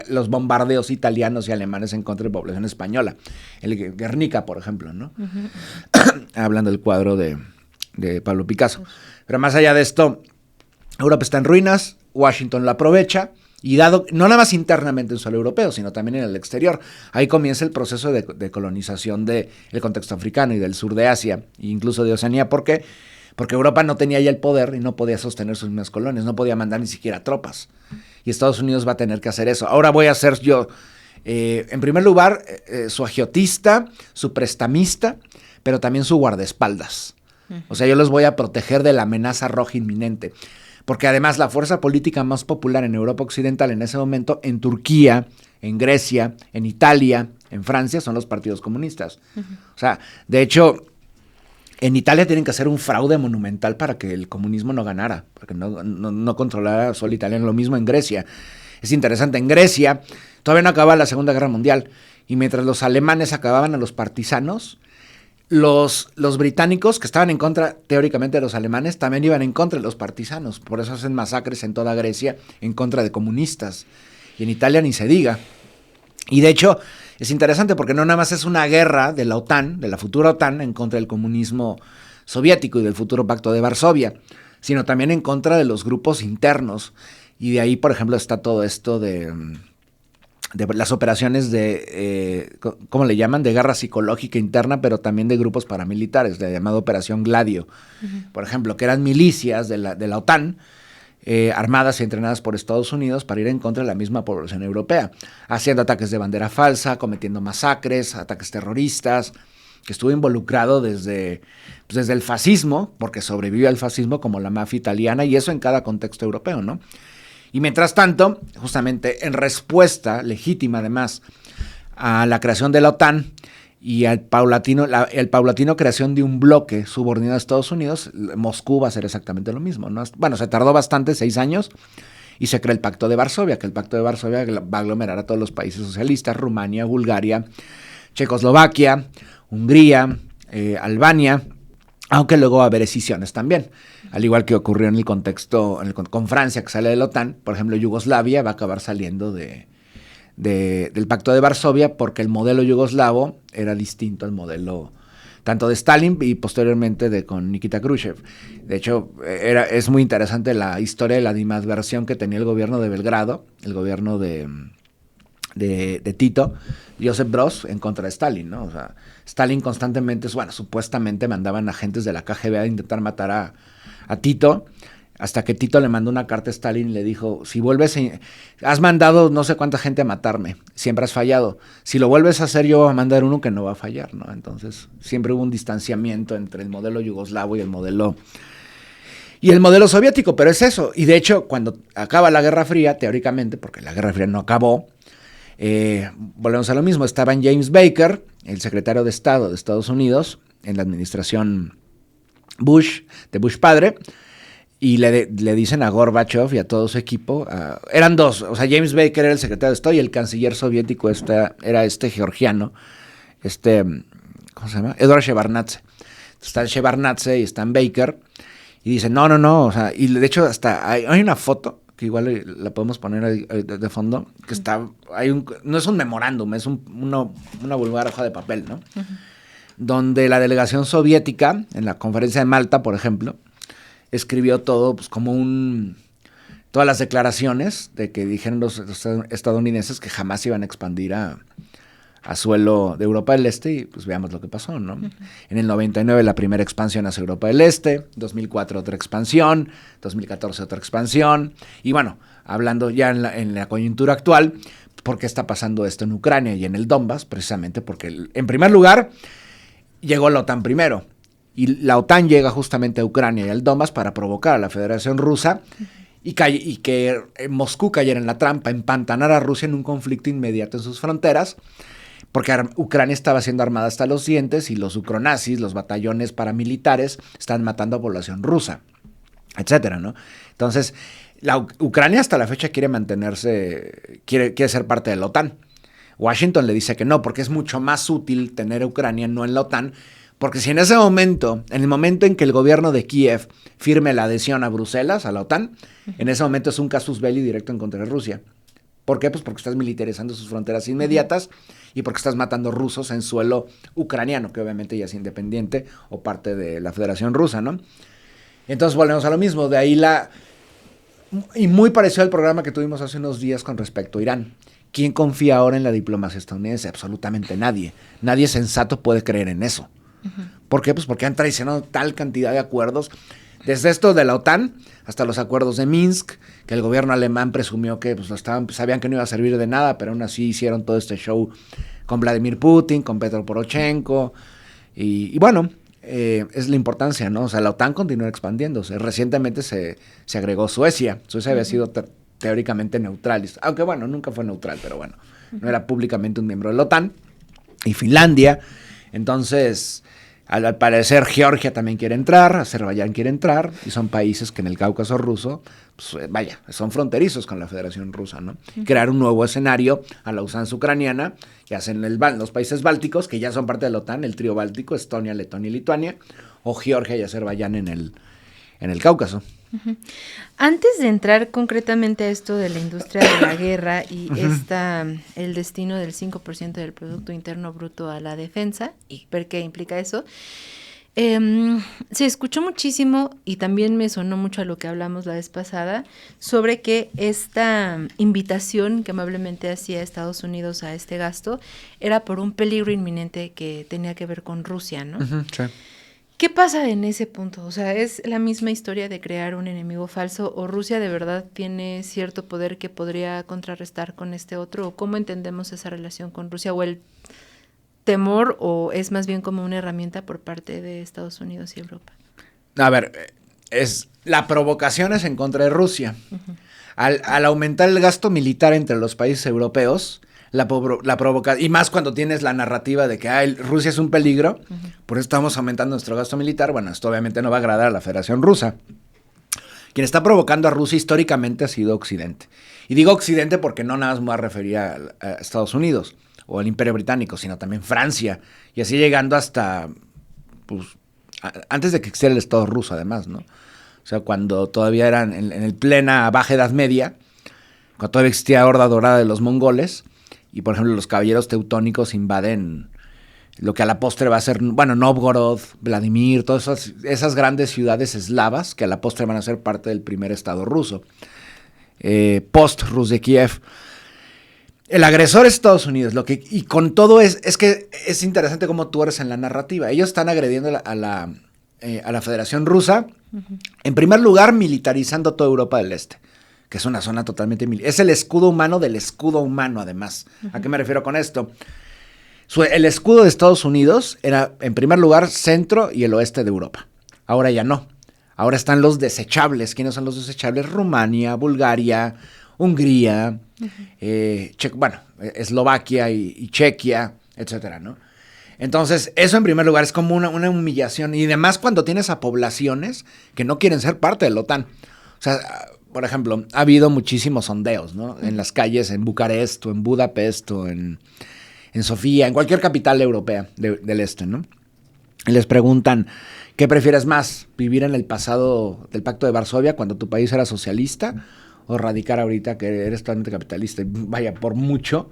los bombardeos italianos y alemanes en contra de la población española. El Guernica, por ejemplo, ¿no? Hablando del cuadro de Pablo Picasso. Pero más allá de esto, Europa está en ruinas, Washington lo aprovecha. Y dado, no nada más internamente en suelo europeo, sino también en el exterior. Ahí comienza el proceso de colonización del contexto africano y del sur de Asia, e incluso de Oceanía. ¿Por qué? Porque Europa no tenía ya el poder y no podía sostener sus mismas colonias, no podía mandar ni siquiera tropas. Y Estados Unidos va a tener que hacer eso. Ahora voy a ser yo, en primer lugar, su agiotista, su prestamista, pero también su guardaespaldas. O sea, yo los voy a proteger de la amenaza roja inminente. Porque además la fuerza política más popular en Europa Occidental en ese momento, en Turquía, en Grecia, en Italia, en Francia, son los partidos comunistas. O sea, de hecho, en Italia tienen que hacer un fraude monumental para que el comunismo no ganara, porque no controlara solo Italia. Lo mismo en Grecia. Es interesante, en Grecia todavía no acababa la Segunda Guerra Mundial, y mientras los alemanes acababan a los partisanos, los británicos, que estaban en contra teóricamente de los alemanes, también iban en contra de los partisanos. Por eso hacen masacres en toda Grecia en contra de comunistas. Y en Italia ni se diga. Y de hecho, es interesante porque no nada más es una guerra de la OTAN, de la futura OTAN, en contra del comunismo soviético y del futuro Pacto de Varsovia, sino también en contra de los grupos internos. Y de ahí, por ejemplo, está todo esto de las operaciones de, ¿cómo le llaman? De guerra psicológica interna, pero también de grupos paramilitares, la llamada Operación Gladio, por ejemplo, que eran milicias de la OTAN, armadas y entrenadas por Estados Unidos para ir en contra de la misma población europea, haciendo ataques de bandera falsa, cometiendo masacres, ataques terroristas, que estuvo involucrado desde el fascismo, porque sobrevivió al fascismo como la mafia italiana, y eso en cada contexto europeo, ¿no? Y mientras tanto, justamente en respuesta legítima además a la creación de la OTAN y al paulatino creación de un bloque subordinado a Estados Unidos, Moscú va a hacer exactamente lo mismo, ¿no? Bueno, se tardó bastante, 6 años, y se crea el Pacto de Varsovia, que el Pacto de Varsovia va a aglomerar a todos los países socialistas, Rumania, Bulgaria, Checoslovaquia, Hungría, Albania, aunque luego va a haber escisiones también, al igual que ocurrió en el contexto, con Francia, que sale de la OTAN. Por ejemplo, Yugoslavia va a acabar saliendo del Pacto de Varsovia porque el modelo yugoslavo era distinto al modelo tanto de Stalin y posteriormente con Nikita Khrushchev. De hecho, es muy interesante la historia de la animadversión que tenía el gobierno de Belgrado, el gobierno de Tito, Josip Broz, en contra de Stalin, ¿no? O sea, Stalin constantemente, supuestamente mandaban agentes de la KGB a intentar matar a Tito, hasta que Tito le mandó una carta a Stalin y le dijo, si vuelves, has mandado no sé cuánta gente a matarme, siempre has fallado, si lo vuelves a hacer yo voy a mandar uno que no va a fallar, ¿no? Entonces siempre hubo un distanciamiento entre el modelo yugoslavo y el modelo soviético, pero es eso. Y de hecho, cuando acaba la Guerra Fría, teóricamente, porque la Guerra Fría no acabó, volvemos a lo mismo, estaba en James Baker, el secretario de Estado de Estados Unidos, en la administración Bush, de Bush padre, y le dicen a Gorbachev y a todo su equipo, eran dos, o sea, James Baker era el secretario de Estado y el canciller soviético era georgiano, ¿cómo se llama? Eduard Shevardnadze. Está Shevardnadze y está Baker, y dicen, no, o sea, y de hecho hasta hay una foto, que igual la podemos poner ahí de fondo, que está, no es un memorándum, es una vulgar hoja de papel, ¿no? Uh-huh. Donde la delegación soviética, en la conferencia de Malta, por ejemplo, escribió todo, pues como todas las declaraciones de que dijeron los estadounidenses que jamás iban a expandir a suelo de Europa del Este, y pues veamos lo que pasó, ¿no? Uh-huh. En el 99 la primera expansión hacia Europa del Este, 2004 otra expansión, 2014 otra expansión, y bueno, hablando ya en la coyuntura actual, ¿por qué está pasando esto en Ucrania y en el Donbass? Precisamente porque, en primer lugar, llegó la OTAN primero, y la OTAN llega justamente a Ucrania y al Donbass para provocar a la Federación Rusa, y que Moscú cayera en la trampa, empantanar a Rusia en un conflicto inmediato en sus fronteras, porque Ucrania estaba siendo armada hasta los dientes y los ucronazis, los batallones paramilitares, están matando a población rusa, etcétera, ¿no? Entonces, Ucrania hasta la fecha quiere mantenerse, quiere ser parte de la OTAN. Washington le dice que no, porque es mucho más útil tener a Ucrania no en la OTAN, porque si en ese momento, en el momento en que el gobierno de Kiev firme la adhesión a Bruselas, a la OTAN, en ese momento es un casus belli directo en contra de Rusia. ¿Por qué? Pues porque estás militarizando sus fronteras inmediatas y porque estás matando rusos en suelo ucraniano, que obviamente ya es independiente o parte de la Federación Rusa, ¿no? Entonces volvemos a lo mismo, de ahí y muy parecido al programa que tuvimos hace unos días con respecto a Irán. ¿Quién confía ahora en la diplomacia estadounidense? Absolutamente nadie. Nadie sensato puede creer en eso. Uh-huh. ¿Por qué? Pues porque han traicionado tal cantidad de acuerdos, desde esto de la OTAN hasta los acuerdos de Minsk, que el gobierno alemán presumió que pues, sabían que no iba a servir de nada, pero aún así hicieron todo este show con Vladimir Putin, con Petro Poroshenko, y bueno, es la importancia, ¿no? O sea, la OTAN continúa expandiéndose. Recientemente se agregó Suecia. Suecia había sido teóricamente neutral, aunque bueno, nunca fue neutral, pero bueno, no era públicamente un miembro de la OTAN, y Finlandia. Entonces, Al parecer Georgia también quiere entrar, Azerbaiyán quiere entrar, y son países que en el Cáucaso ruso, pues, son fronterizos con la Federación Rusa, ¿no? Crear un nuevo escenario a la usanza ucraniana, que hacen los países bálticos, que ya son parte de la OTAN, el trío báltico, Estonia, Letonia y Lituania, o Georgia y Azerbaiyán en el Cáucaso. Antes de entrar concretamente a esto de la industria de la guerra y el destino del 5% del Producto Interno Bruto a la defensa, y ver qué implica eso, se escuchó muchísimo y también me sonó mucho a lo que hablamos la vez pasada sobre que esta invitación que amablemente hacía Estados Unidos a este gasto era por un peligro inminente que tenía que ver con Rusia, ¿no? Sí. ¿Qué pasa en ese punto? O sea, ¿es la misma historia de crear un enemigo falso o Rusia de verdad tiene cierto poder que podría contrarrestar con este otro? ¿O cómo entendemos esa relación con Rusia? ¿O el temor o es más bien como una herramienta por parte de Estados Unidos y Europa? A ver, la provocación es en contra de Rusia. Al aumentar el gasto militar entre los países europeos, la provoca, y más cuando tienes la narrativa de que Rusia es un peligro, por eso estamos aumentando nuestro gasto militar. Bueno, esto obviamente no va a agradar a la Federación Rusa. Quien está provocando a Rusia históricamente ha sido Occidente. Y digo Occidente porque no nada más me voy a referir a Estados Unidos o al Imperio Británico, sino también Francia, y así llegando hasta, pues, antes de que existiera el Estado ruso, además, ¿no? O sea, cuando todavía eran en el plena Baja Edad Media, cuando todavía existía Horda Dorada de los mongoles, y por ejemplo los caballeros teutónicos invaden lo que a la postre va a ser, bueno, Novgorod, Vladimir, todas esas grandes ciudades eslavas que a la postre van a ser parte del primer Estado ruso, post-Rus de Kiev. El agresor es Estados Unidos, y con todo es que es interesante cómo tú eres en la narrativa. Ellos están agrediendo a la Federación Rusa, en primer lugar militarizando toda Europa del Este, que es una zona totalmente militar. Es el escudo humano del escudo humano, además. ¿A qué me refiero con esto? El escudo de Estados Unidos era, en primer lugar, centro y el oeste de Europa. Ahora ya no. Ahora están los desechables. ¿Quiénes son los desechables? Rumania, Bulgaria, Hungría, Eslovaquia y Chequia, etcétera, ¿no? Entonces, eso en primer lugar es como una humillación. Y además cuando tienes a poblaciones que no quieren ser parte de la OTAN. O sea, por ejemplo, ha habido muchísimos sondeos, ¿no? En las calles, en Bucarest, o en Budapest, o en Sofía, en cualquier capital europea del este, ¿no? Y les preguntan, ¿qué prefieres más? ¿Vivir en el pasado del Pacto de Varsovia, cuando tu país era socialista, o radicar ahorita que eres totalmente capitalista? Y vaya, por mucho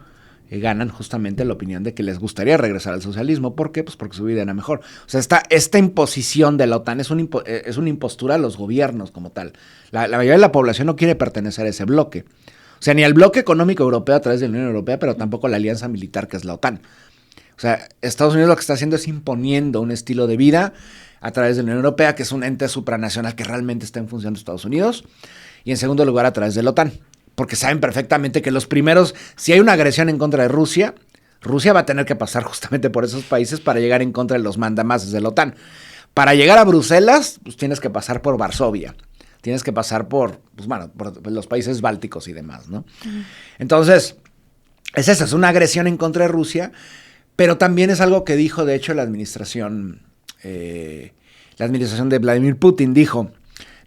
ganan justamente la opinión de que les gustaría regresar al socialismo. ¿Por qué? Pues porque su vida era mejor. O sea, esta imposición de la OTAN es una impostura a los gobiernos como tal. La mayoría de la población no quiere pertenecer a ese bloque. O sea, ni al bloque económico europeo a través de la Unión Europea, pero tampoco a la alianza militar que es la OTAN. O sea, Estados Unidos lo que está haciendo es imponiendo un estilo de vida a través de la Unión Europea, que es un ente supranacional que realmente está en función de Estados Unidos. Y en segundo lugar, a través de la OTAN. Porque saben perfectamente que los primeros, si hay una agresión en contra de Rusia, Rusia va a tener que pasar justamente por esos países para llegar en contra de los mandamases de la OTAN. Para llegar a Bruselas, pues tienes que pasar por Varsovia. Tienes que pasar por los países bálticos y demás, ¿no? Entonces, es una agresión en contra de Rusia, pero también es algo que dijo, de hecho, la administración de Vladimir Putin dijo,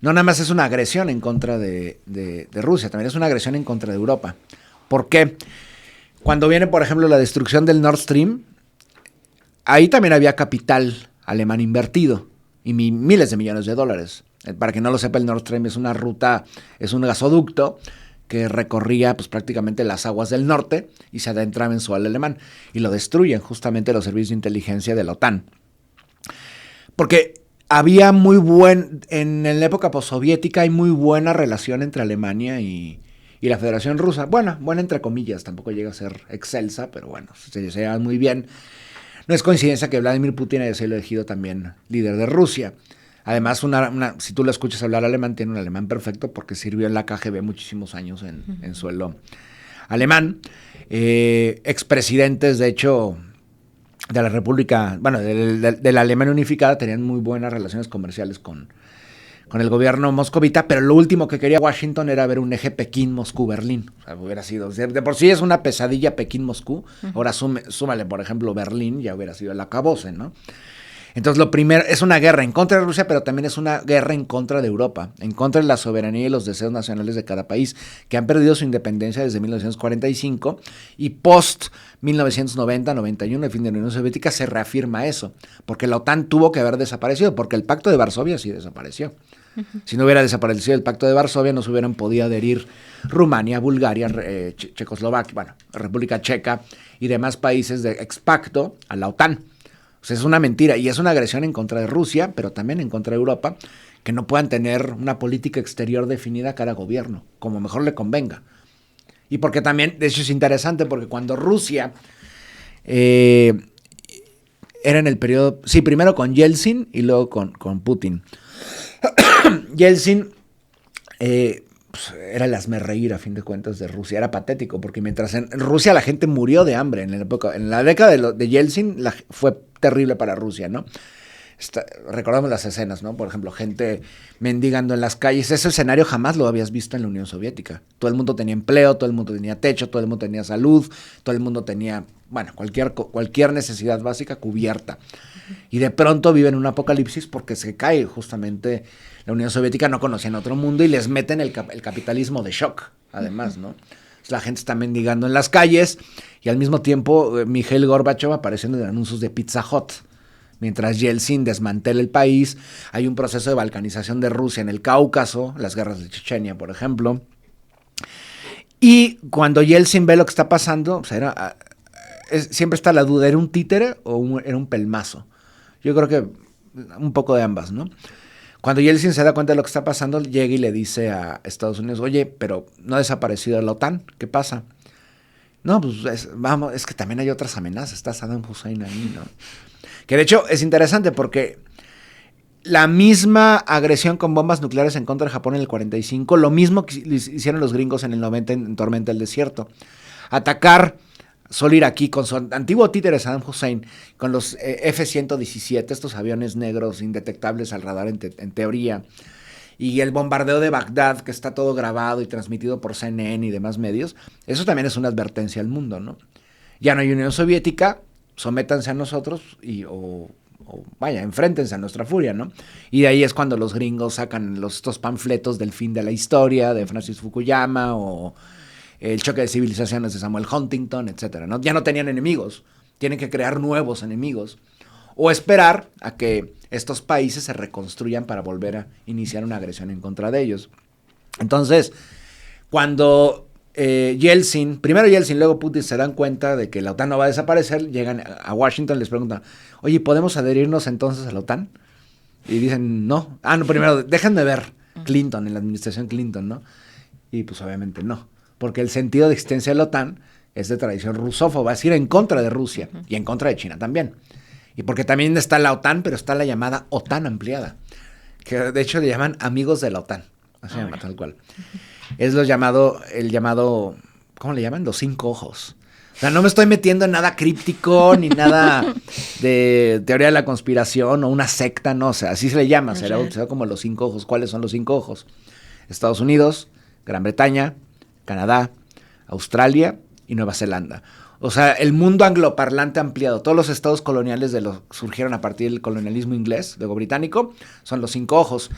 no nada más es una agresión en contra de Rusia, también es una agresión en contra de Europa. ¿Por qué? Cuando viene, por ejemplo, la destrucción del Nord Stream, ahí también había capital alemán invertido y miles de millones de dólares. Para que no lo sepa, el Nord Stream es una ruta, es un gasoducto que recorría pues prácticamente las aguas del norte y se adentraba en suelo alemán y lo destruyen justamente los servicios de inteligencia de la OTAN. Porque había en la época postsoviética hay muy buena relación entre Alemania y la Federación Rusa. Buena entre comillas, tampoco llega a ser excelsa, pero bueno, se llevan muy bien. No es coincidencia que Vladimir Putin haya sido elegido también líder de Rusia. Además, si tú lo escuchas hablar alemán, tiene un alemán perfecto porque sirvió en la KGB muchísimos años en suelo alemán. Expresidentes, de hecho, de la República, de la Alemania unificada, tenían muy buenas relaciones comerciales con el gobierno moscovita, pero lo último que quería Washington era ver un eje Pekín-Moscú-Berlín. O sea, hubiera sido, de por sí es una pesadilla Pekín-Moscú, ahora súmale, por ejemplo, Berlín, ya hubiera sido el acabose, ¿no? Entonces, lo primero es una guerra en contra de Rusia, pero también es una guerra en contra de Europa, en contra de la soberanía y los deseos nacionales de cada país, que han perdido su independencia desde 1945 y post 1990-91, el fin de la Unión Soviética, se reafirma eso, porque la OTAN tuvo que haber desaparecido, porque el Pacto de Varsovia sí desapareció. Si no hubiera desaparecido el Pacto de Varsovia, no se hubieran podido adherir Rumania, Bulgaria, Checoslovaquia, bueno, República Checa y demás países de ex-pacto a la OTAN. O sea, es una mentira y es una agresión en contra de Rusia, pero también en contra de Europa, que no puedan tener una política exterior definida a cada gobierno, como mejor le convenga. Y porque también, de hecho es interesante, porque cuando Rusia era en el periodo, sí, primero con Yeltsin y luego con Putin. Yeltsin pues era el hazmerreír a fin de cuentas de Rusia, era patético, porque mientras en Rusia la gente murió de hambre, en la década de Yeltsin fue terrible para Rusia, ¿no? Recordamos las escenas, ¿no? Por ejemplo, gente mendigando en las calles. Ese escenario jamás lo habías visto en la Unión Soviética. Todo el mundo tenía empleo, todo el mundo tenía techo, todo el mundo tenía salud, todo el mundo tenía, bueno, cualquier necesidad básica cubierta. Y de pronto viven un apocalipsis porque se cae justamente la Unión Soviética, no conocían otro mundo y les meten el capitalismo de shock, además, ¿no? La gente está mendigando en las calles y al mismo tiempo Mikhail Gorbachev apareciendo en anuncios de Pizza Hut. Mientras Yeltsin desmantela el país, hay un proceso de balcanización de Rusia en el Cáucaso, las guerras de Chechenia, por ejemplo. Y cuando Yeltsin ve lo que está pasando, o sea, siempre está la duda, ¿era un títere o era un pelmazo? Yo creo que un poco de ambas, ¿no? Cuando Yeltsin se da cuenta de lo que está pasando, llega y le dice a Estados Unidos, oye, pero no ha desaparecido la OTAN, ¿qué pasa? No, pues es que también hay otras amenazas, está Saddam Hussein ahí, ¿no? Que de hecho es interesante porque la misma agresión con bombas nucleares en contra de Japón en el 45, lo mismo que hicieron los gringos en el 90 en Tormenta del Desierto. Atacar solo iraquí con su antiguo títere Saddam Hussein, con los F-117, estos aviones negros indetectables al radar en teoría, y el bombardeo de Bagdad, que está todo grabado y transmitido por CNN y demás medios, eso también es una advertencia al mundo, ¿no? Ya no hay Unión Soviética, sométanse a nosotros o vaya, enfréntense a nuestra furia, ¿no? Y de ahí es cuando los gringos sacan estos panfletos del fin de la historia de Francis Fukuyama o el choque de civilizaciones de Samuel Huntington, etcétera, ¿no? Ya no tenían enemigos, tienen que crear nuevos enemigos o esperar a que estos países se reconstruyan para volver a iniciar una agresión en contra de ellos. Entonces, cuando primero Yeltsin, luego Putin se dan cuenta de que la OTAN no va a desaparecer, llegan a Washington y les preguntan, oye, ¿podemos adherirnos entonces a la OTAN? Y dicen, no. No, primero, déjenme ver Clinton, en la administración Clinton, ¿no? Y pues obviamente no, porque el sentido de existencia de la OTAN es de tradición rusófoba, es ir en contra de Rusia y en contra de China también. Y porque también está la OTAN, pero está la llamada OTAN ampliada, que de hecho le llaman amigos de la OTAN, así se llama tal cual. Es el llamado, ¿cómo le llaman? Los 5 ojos. O sea, no me estoy metiendo en nada críptico, ni nada de teoría de la conspiración o una secta, no, o sea, así se le llama, será como los 5 ojos. ¿Cuáles son los 5 ojos? Estados Unidos, Gran Bretaña, Canadá, Australia y Nueva Zelanda. O sea, el mundo angloparlante ampliado, todos los estados coloniales surgieron a partir del colonialismo inglés, luego británico, son los 5 ojos,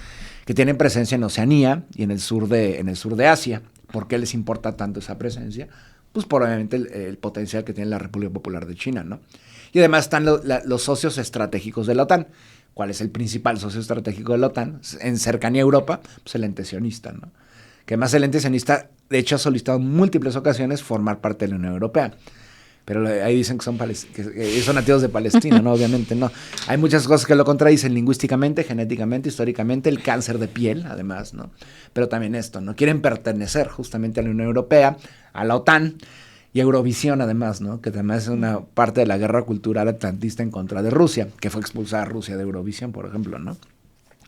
que tienen presencia en Oceanía y en el sur de Asia. ¿Por qué les importa tanto esa presencia? Pues por obviamente el potencial que tiene la República Popular de China, ¿no? Y además están los socios estratégicos de la OTAN. ¿Cuál es el principal socio estratégico de la OTAN? En cercanía a Europa, pues el ente sionista, ¿no? Que además el ente sionista, de hecho, ha solicitado en múltiples ocasiones formar parte de la Unión Europea. Pero ahí dicen que son nativos de Palestina, ¿no? Obviamente no. Hay muchas cosas que lo contradicen lingüísticamente, genéticamente, históricamente, el cáncer de piel, además, ¿no? Pero también esto, ¿no? Quieren pertenecer justamente a la Unión Europea, a la OTAN y a Eurovisión, además, ¿no? Que además es una parte de la guerra cultural atlantista en contra de Rusia, que fue expulsada a Rusia de Eurovisión, por ejemplo, ¿no?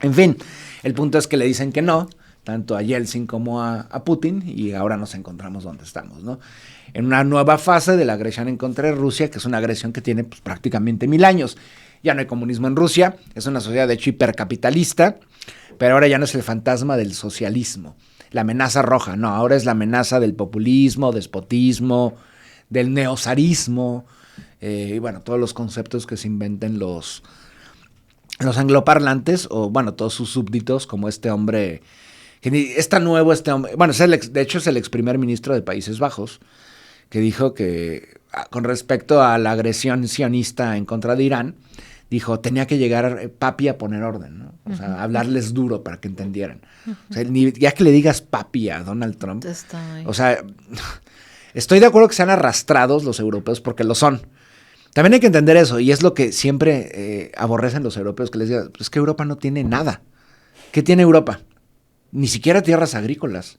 En fin, el punto es que le dicen que no, tanto a Yeltsin como a Putin, y ahora nos encontramos donde estamos, ¿no? En una nueva fase de la agresión en contra de Rusia, que es una agresión que tiene pues, prácticamente 1000 años. Ya no hay comunismo en Rusia, es una sociedad de hecho hipercapitalista, pero ahora ya no es el fantasma del socialismo, la amenaza roja, no, ahora es la amenaza del populismo, despotismo, del neozarismo, y bueno, todos los conceptos que se inventen los los angloparlantes, o bueno, todos sus súbditos, como este hombre, está nuevo este hombre, bueno, de hecho es el ex primer ministro de Países Bajos, que dijo que con respecto a la agresión sionista en contra de Irán, dijo, tenía que llegar papi a poner orden, ¿no? O sea, hablarles duro para que entendieran. O sea, ya que le digas papi a Donald Trump, o sea, estoy de acuerdo que sean arrastrados los europeos porque lo son. También hay que entender eso, y es lo que siempre aborrecen los europeos, que les digan, pues es que Europa no tiene nada. ¿Qué tiene Europa? Ni siquiera tierras agrícolas.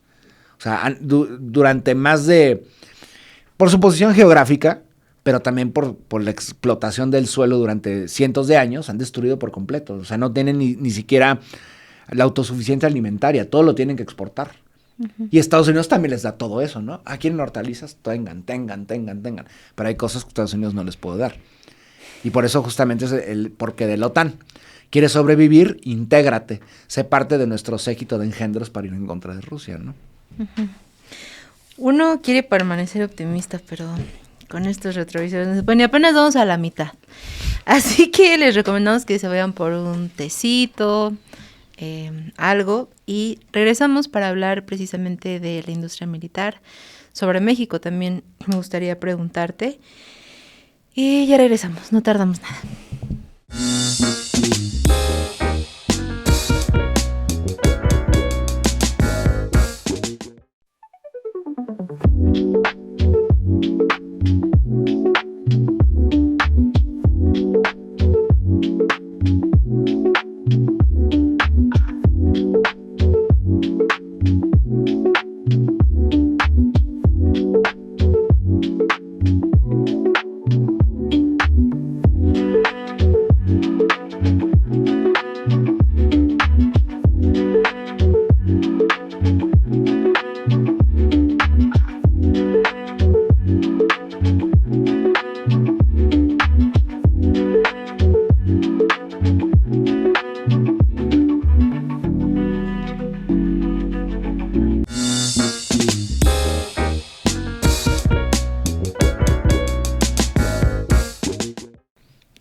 O sea, durante más de... por su posición geográfica, pero también por la explotación del suelo durante cientos de años, han destruido por completo. O sea, no tienen ni siquiera la autosuficiencia alimentaria, todo lo tienen que exportar. Y Estados Unidos también les da todo eso, ¿no? Aquí en hortalizas, tengan. Pero hay cosas que Estados Unidos no les puede dar. Y por eso justamente es el porqué de la OTAN. ¿Quieres sobrevivir? Intégrate. Sé parte de nuestro séquito de engendros para ir en contra de Rusia, ¿no? Uno quiere permanecer optimista, pero con estos retrovisores, bueno, y apenas vamos a la mitad. Así que les recomendamos que se vayan por un tecito, algo, y regresamos para hablar precisamente de la industria militar. Sobre México también me gustaría preguntarte. Y ya regresamos, no tardamos nada.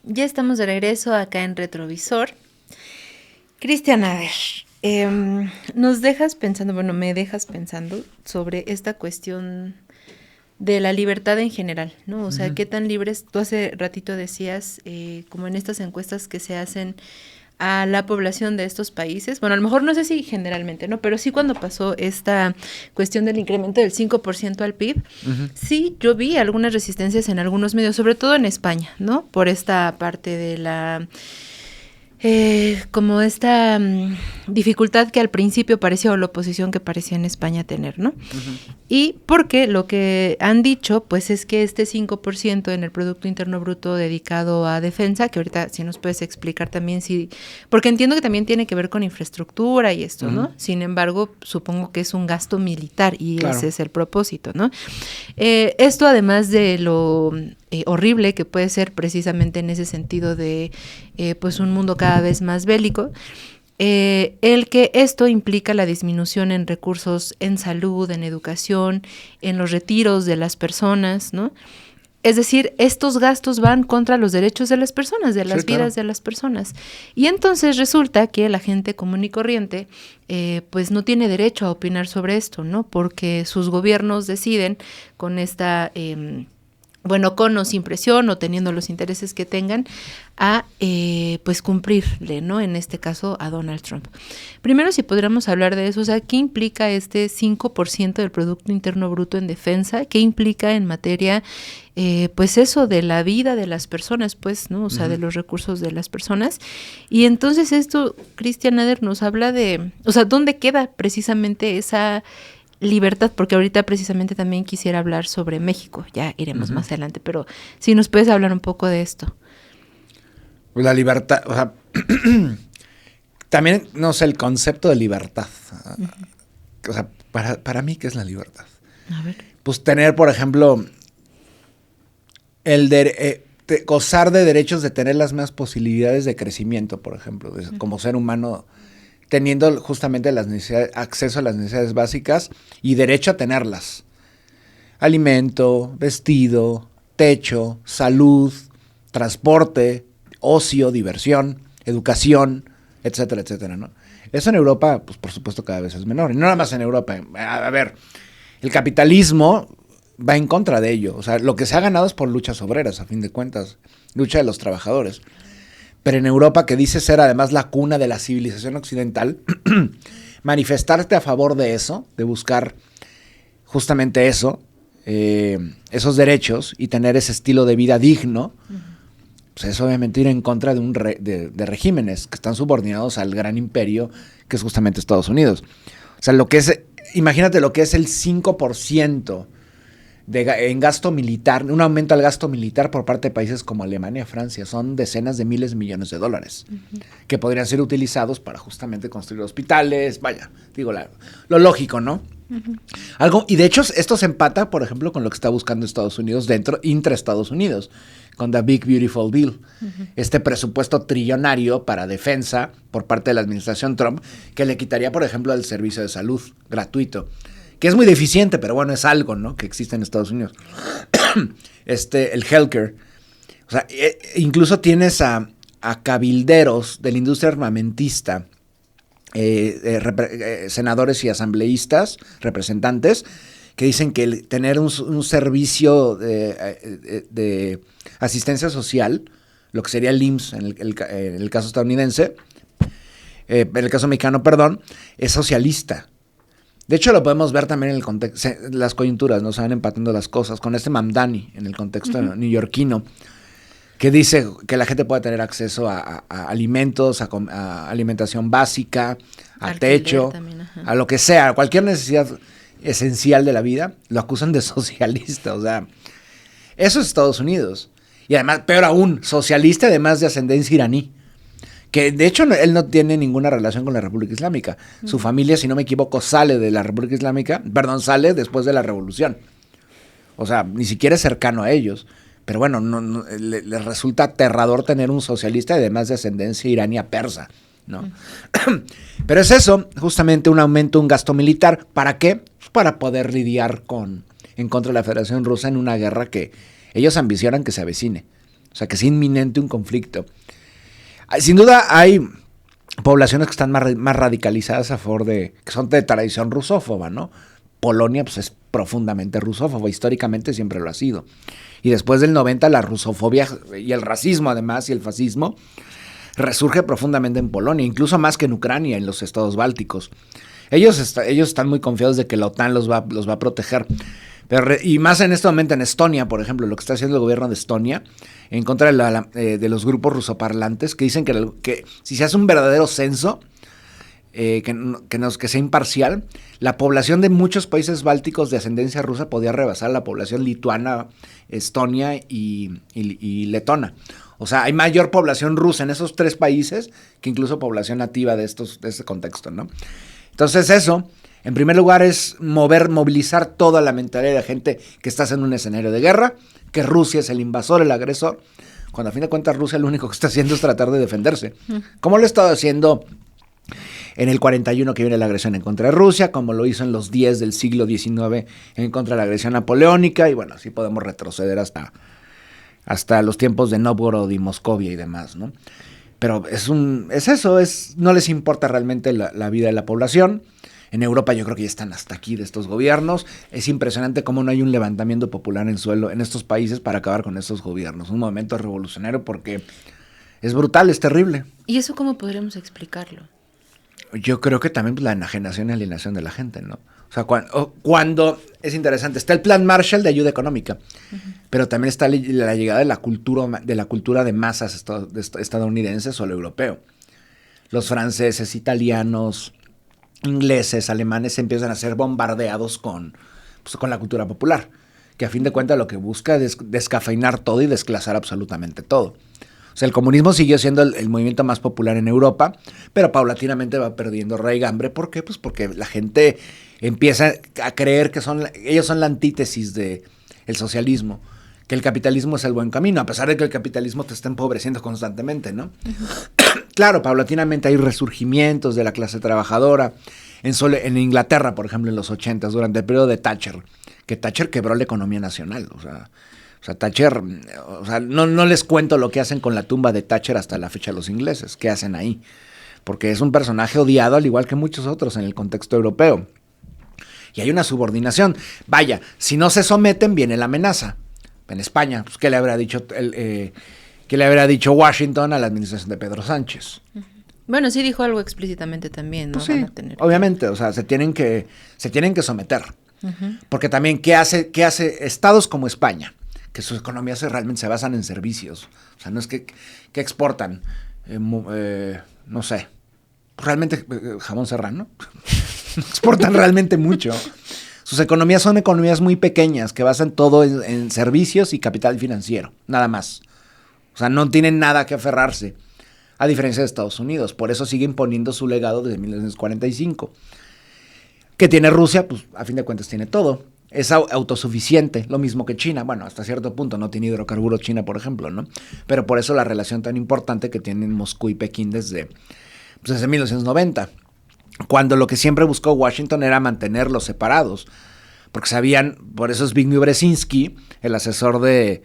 Ya estamos de regreso acá en Retrovisor. Cristian, a ver, nos dejas pensando, bueno, me dejas pensando sobre esta cuestión de la libertad en general, ¿no? O sea, qué tan libres, tú hace ratito decías, como en estas encuestas que se hacen a la población de estos países, bueno, a lo mejor no sé si generalmente, ¿no? Pero sí cuando pasó esta cuestión del incremento del 5% al PIB, sí, yo vi algunas resistencias en algunos medios, sobre todo en España, ¿no? Por esta parte de la... como esta dificultad que al principio parecía, o la oposición que parecía en España tener, ¿no? Y porque lo que han dicho, pues es que este 5% en el Producto Interno Bruto dedicado a defensa, que ahorita si nos puedes explicar también si, porque entiendo que también tiene que ver con infraestructura y esto, ¿no? Sin embargo, supongo que es un gasto militar y claro, ese es el propósito, ¿no? Esto además de lo horrible que puede ser precisamente en ese sentido de pues un mundo cada vez más bélico, el que esto implica la disminución en recursos en salud, en educación, en los retiros de las personas, ¿no? Es decir, estos gastos van contra los derechos de las personas, de las vidas de las personas. Y entonces resulta que la gente común y corriente pues no tiene derecho a opinar sobre esto, ¿no? Porque sus gobiernos deciden con esta... bueno, con o sin presión o teniendo los intereses que tengan, a pues cumplirle, ¿no? En este caso a Donald Trump. Primero, si podríamos hablar de eso, o sea, ¿qué implica este 5% del Producto Interno Bruto en defensa? ¿Qué implica en materia, pues eso, de la vida de las personas, pues, ¿no? O sea, de los recursos de las personas. Y entonces esto, Cristian Nader nos habla de, o sea, ¿dónde queda precisamente esa libertad? Porque ahorita precisamente también quisiera hablar sobre México, ya iremos más adelante, pero si nos puedes hablar un poco de esto. Pues la libertad, o sea, también, no sé, el concepto de libertad, o sea, para mí, ¿qué es la libertad? A ver. Pues tener, por ejemplo, gozar de derechos de tener las mismas posibilidades de crecimiento, por ejemplo, como ser humano, teniendo justamente acceso a las necesidades básicas y derecho a tenerlas. Alimento, vestido, techo, salud, transporte, ocio, diversión, educación, etcétera, etcétera, ¿no? Eso en Europa, pues por supuesto cada vez es menor. Y no nada más en Europa. A ver, el capitalismo va en contra de ello. O sea, lo que se ha ganado es por luchas obreras, a fin de cuentas, lucha de los trabajadores. Pero en Europa, que dice ser además la cuna de la civilización occidental, manifestarte a favor de eso, de buscar justamente eso, esos derechos y tener ese estilo de vida digno, pues es obviamente ir en contra de regímenes que están subordinados al gran imperio que es justamente Estados Unidos. O sea, imagínate lo que es el 5% en gasto militar, un aumento al gasto militar por parte de países como Alemania, Francia, son decenas de miles de millones de dólares que podrían ser utilizados para justamente construir hospitales, vaya, digo, lo lógico, ¿no? Y de hecho esto se empata, por ejemplo, con lo que está buscando Estados Unidos intra Estados Unidos, con The Big Beautiful Bill, este presupuesto trillonario para defensa por parte de la administración Trump, que le quitaría, por ejemplo, el servicio de salud gratuito, que es muy deficiente, pero bueno, es algo, ¿no?, que existe en Estados Unidos. El healthcare. O sea, incluso tienes a cabilderos de la industria armamentista, senadores y asambleístas, representantes, que dicen que tener un servicio de asistencia social, lo que sería el IMSS en el caso estadounidense, en el caso mexicano, perdón, es socialista. De hecho, lo podemos ver también en el contexto, las coyunturas, ¿no? Se van empatando las cosas, con este Mamdani, en el contexto neoyorquino, que dice que la gente puede tener acceso a alimentos, a alimentación básica, a techo, también, a lo que sea, cualquier necesidad esencial de la vida, lo acusan de socialista. O sea, eso es Estados Unidos. Y además, peor aún, socialista además de ascendencia iraní. Que de hecho él no tiene ninguna relación con la República Islámica. Su familia, si no me equivoco, sale de la República Islámica, sale después de la revolución. O sea, ni siquiera es cercano a ellos. Pero bueno, les resulta aterrador tener un socialista además de ascendencia iraní persa, ¿no? Pero es eso, justamente un aumento, un gasto militar. ¿Para qué? Pues para poder lidiar en contra de la Federación Rusa en una guerra que ellos ambicionan que se avecine. O sea, que es inminente un conflicto. Sin duda hay poblaciones que están más radicalizadas a favor que son de tradición rusófoba, ¿no? Polonia pues es profundamente rusófoba, históricamente siempre lo ha sido. Y después del 90 la rusofobia y el racismo además y el fascismo resurge profundamente en Polonia, incluso más que en Ucrania, en los estados bálticos. Ellos están muy confiados de que la OTAN los va a proteger. Y más en este momento en Estonia, por ejemplo, lo que está haciendo el gobierno de Estonia en contra de los grupos rusoparlantes, que dicen que si se hace un verdadero censo, que sea imparcial, la población de muchos países bálticos de ascendencia rusa podía rebasar la población lituana, estonia y letona. O sea, hay mayor población rusa en esos tres países que incluso población nativa de este contexto, ¿no? Entonces eso, en primer lugar, es movilizar toda la mentalidad de la gente que está en un escenario de guerra, que Rusia es el invasor, el agresor, cuando a fin de cuentas Rusia lo único que está haciendo es tratar de defenderse. Como lo ha estado haciendo en el 41 que viene la agresión en contra de Rusia, como lo hizo en los 10 del siglo XIX en contra de la agresión napoleónica, y bueno, así podemos retroceder hasta los tiempos de Nóvgorod y Moscovia y demás, ¿no? Pero no les importa realmente la vida de la población. En Europa yo creo que ya están hasta aquí de estos gobiernos. Es impresionante cómo no hay un levantamiento popular en estos países para acabar con estos gobiernos. Un movimiento revolucionario porque es brutal, es terrible. ¿Y eso cómo podríamos explicarlo? Yo creo que también la enajenación y alienación de la gente, ¿no? O sea, cuando es interesante, está el plan Marshall de ayuda económica, pero también está la llegada de la cultura de masas estadounidenses o lo europeo. Los franceses, italianos, ingleses, alemanes empiezan a ser bombardeados con la cultura popular, que a fin de cuentas lo que busca es descafeinar todo y desclasar absolutamente todo. O sea, el comunismo siguió siendo el movimiento más popular en Europa, pero paulatinamente va perdiendo raigambre. ¿Por qué? Pues porque la gente empieza a creer que ellos son la antítesis del socialismo, que el capitalismo es el buen camino, a pesar de que el capitalismo te está empobreciendo constantemente, ¿no? Claro, paulatinamente hay resurgimientos de la clase trabajadora. En Inglaterra, por ejemplo, en los 80s, durante el periodo de Thatcher, que Thatcher quebró la economía nacional. O sea, O sea, Thatcher, o sea, no les cuento lo que hacen con la tumba de Thatcher hasta la fecha los ingleses, qué hacen ahí. Porque es un personaje odiado al igual que muchos otros en el contexto europeo. Y hay una subordinación. Vaya, si no se someten, viene la amenaza. En España, pues, ¿qué le habrá dicho Washington a la administración de Pedro Sánchez? Bueno, sí dijo algo explícitamente también, ¿no? Pues sí, obviamente, o sea, se tienen que someter. Porque también, ¿qué hace estados como España? Que sus economías realmente se basan en servicios. O sea, no es que exportan, no sé, realmente jamón serrano. No exportan realmente mucho. Sus economías son economías muy pequeñas que basan todo en servicios y capital financiero, nada más. O sea, no tienen nada que aferrarse, a diferencia de Estados Unidos. Por eso sigue imponiendo su legado desde 1945. ¿Qué tiene Rusia? Pues a fin de cuentas tiene todo. Es autosuficiente, lo mismo que China. Bueno, hasta cierto punto no tiene hidrocarburos China, por ejemplo, ¿no? Pero por eso la relación tan importante que tienen Moscú y Pekín desde 1990. Cuando lo que siempre buscó Washington era mantenerlos separados, porque sabían, por eso Zbigniew Brzezinski, el asesor de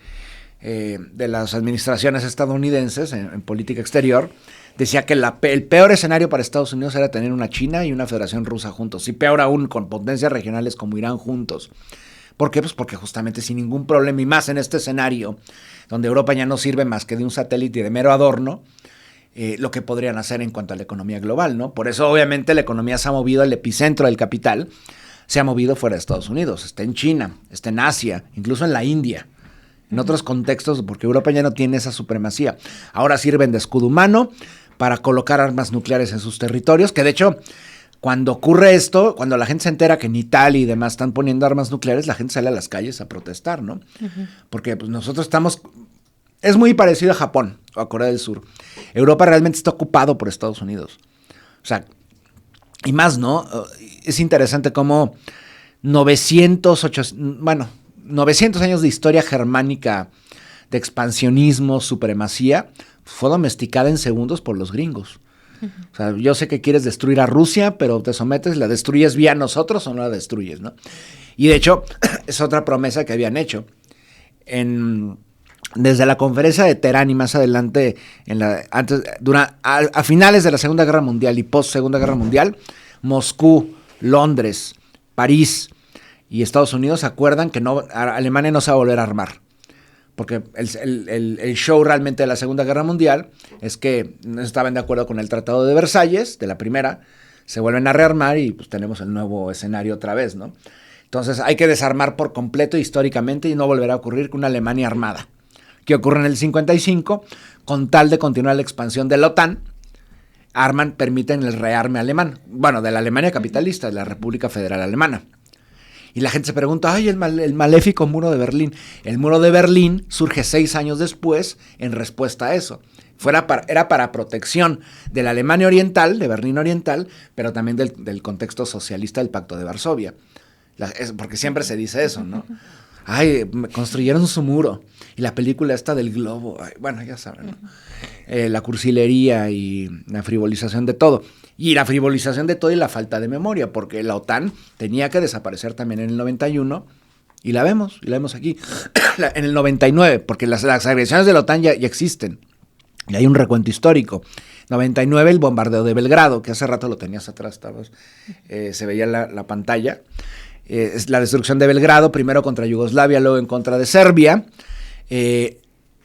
las administraciones estadounidenses en política exterior, decía que el peor escenario para Estados Unidos era tener una China y una Federación Rusa juntos, y peor aún con potencias regionales como Irán juntos. ¿Por qué? Pues porque justamente sin ningún problema, y más en este escenario, donde Europa ya no sirve más que de un satélite y de mero adorno, lo que podrían hacer en cuanto a la economía global, ¿no? Por eso, obviamente, la economía se ha movido, el epicentro del capital se ha movido fuera de Estados Unidos. Está en China, está en Asia, incluso en la India, en otros contextos, porque Europa ya no tiene esa supremacía. Ahora sirven de escudo humano para colocar armas nucleares en sus territorios, que de hecho, cuando ocurre esto, cuando la gente se entera que en Italia y demás están poniendo armas nucleares, la gente sale a las calles a protestar, ¿no? Porque pues, nosotros estamos... Es muy parecido a Japón o a Corea del Sur. Europa realmente está ocupado por Estados Unidos. O sea, y más, ¿no? Es interesante cómo 900 años de historia germánica, de expansionismo, supremacía, fue domesticada en segundos por los gringos. O sea, yo sé que quieres destruir a Rusia, pero te sometes, la destruyes vía nosotros o no la destruyes, ¿no? Y de hecho, es otra promesa que habían hecho. Desde la conferencia de Teherán y más adelante, a finales de la Segunda Guerra Mundial y post Segunda Guerra Mundial, Moscú, Londres, París y Estados Unidos acuerdan que Alemania no se va a volver a armar. Porque el show realmente de la Segunda Guerra Mundial es que no estaban de acuerdo con el Tratado de Versalles, de la primera, se vuelven a rearmar y pues tenemos el nuevo escenario otra vez, ¿no? Entonces hay que desarmar por completo históricamente y no volverá a ocurrir con una Alemania armada. Que ocurre en el 55, con tal de continuar la expansión de la OTAN, permiten el rearme alemán, bueno, de la Alemania capitalista, de la República Federal Alemana. Y la gente se pregunta, el maléfico muro de Berlín. El muro de Berlín surge 6 años después en respuesta a eso. Era para protección de la Alemania Oriental, de Berlín Oriental, pero también del contexto socialista del Pacto de Varsovia. Porque siempre se dice eso, ¿no? Construyeron su muro. Y la película esta del globo, bueno, ya saben, ¿no? La cursilería y la frivolización de todo. Y la frivolización de todo y la falta de memoria, porque la OTAN tenía que desaparecer también en el 91, y la vemos aquí, en el 99, porque las agresiones de la OTAN ya existen. Y hay un recuento histórico. 99, el bombardeo de Belgrado, que hace rato lo tenías atrás, se veía la pantalla. Es la destrucción de Belgrado, primero contra Yugoslavia, luego en contra de Serbia.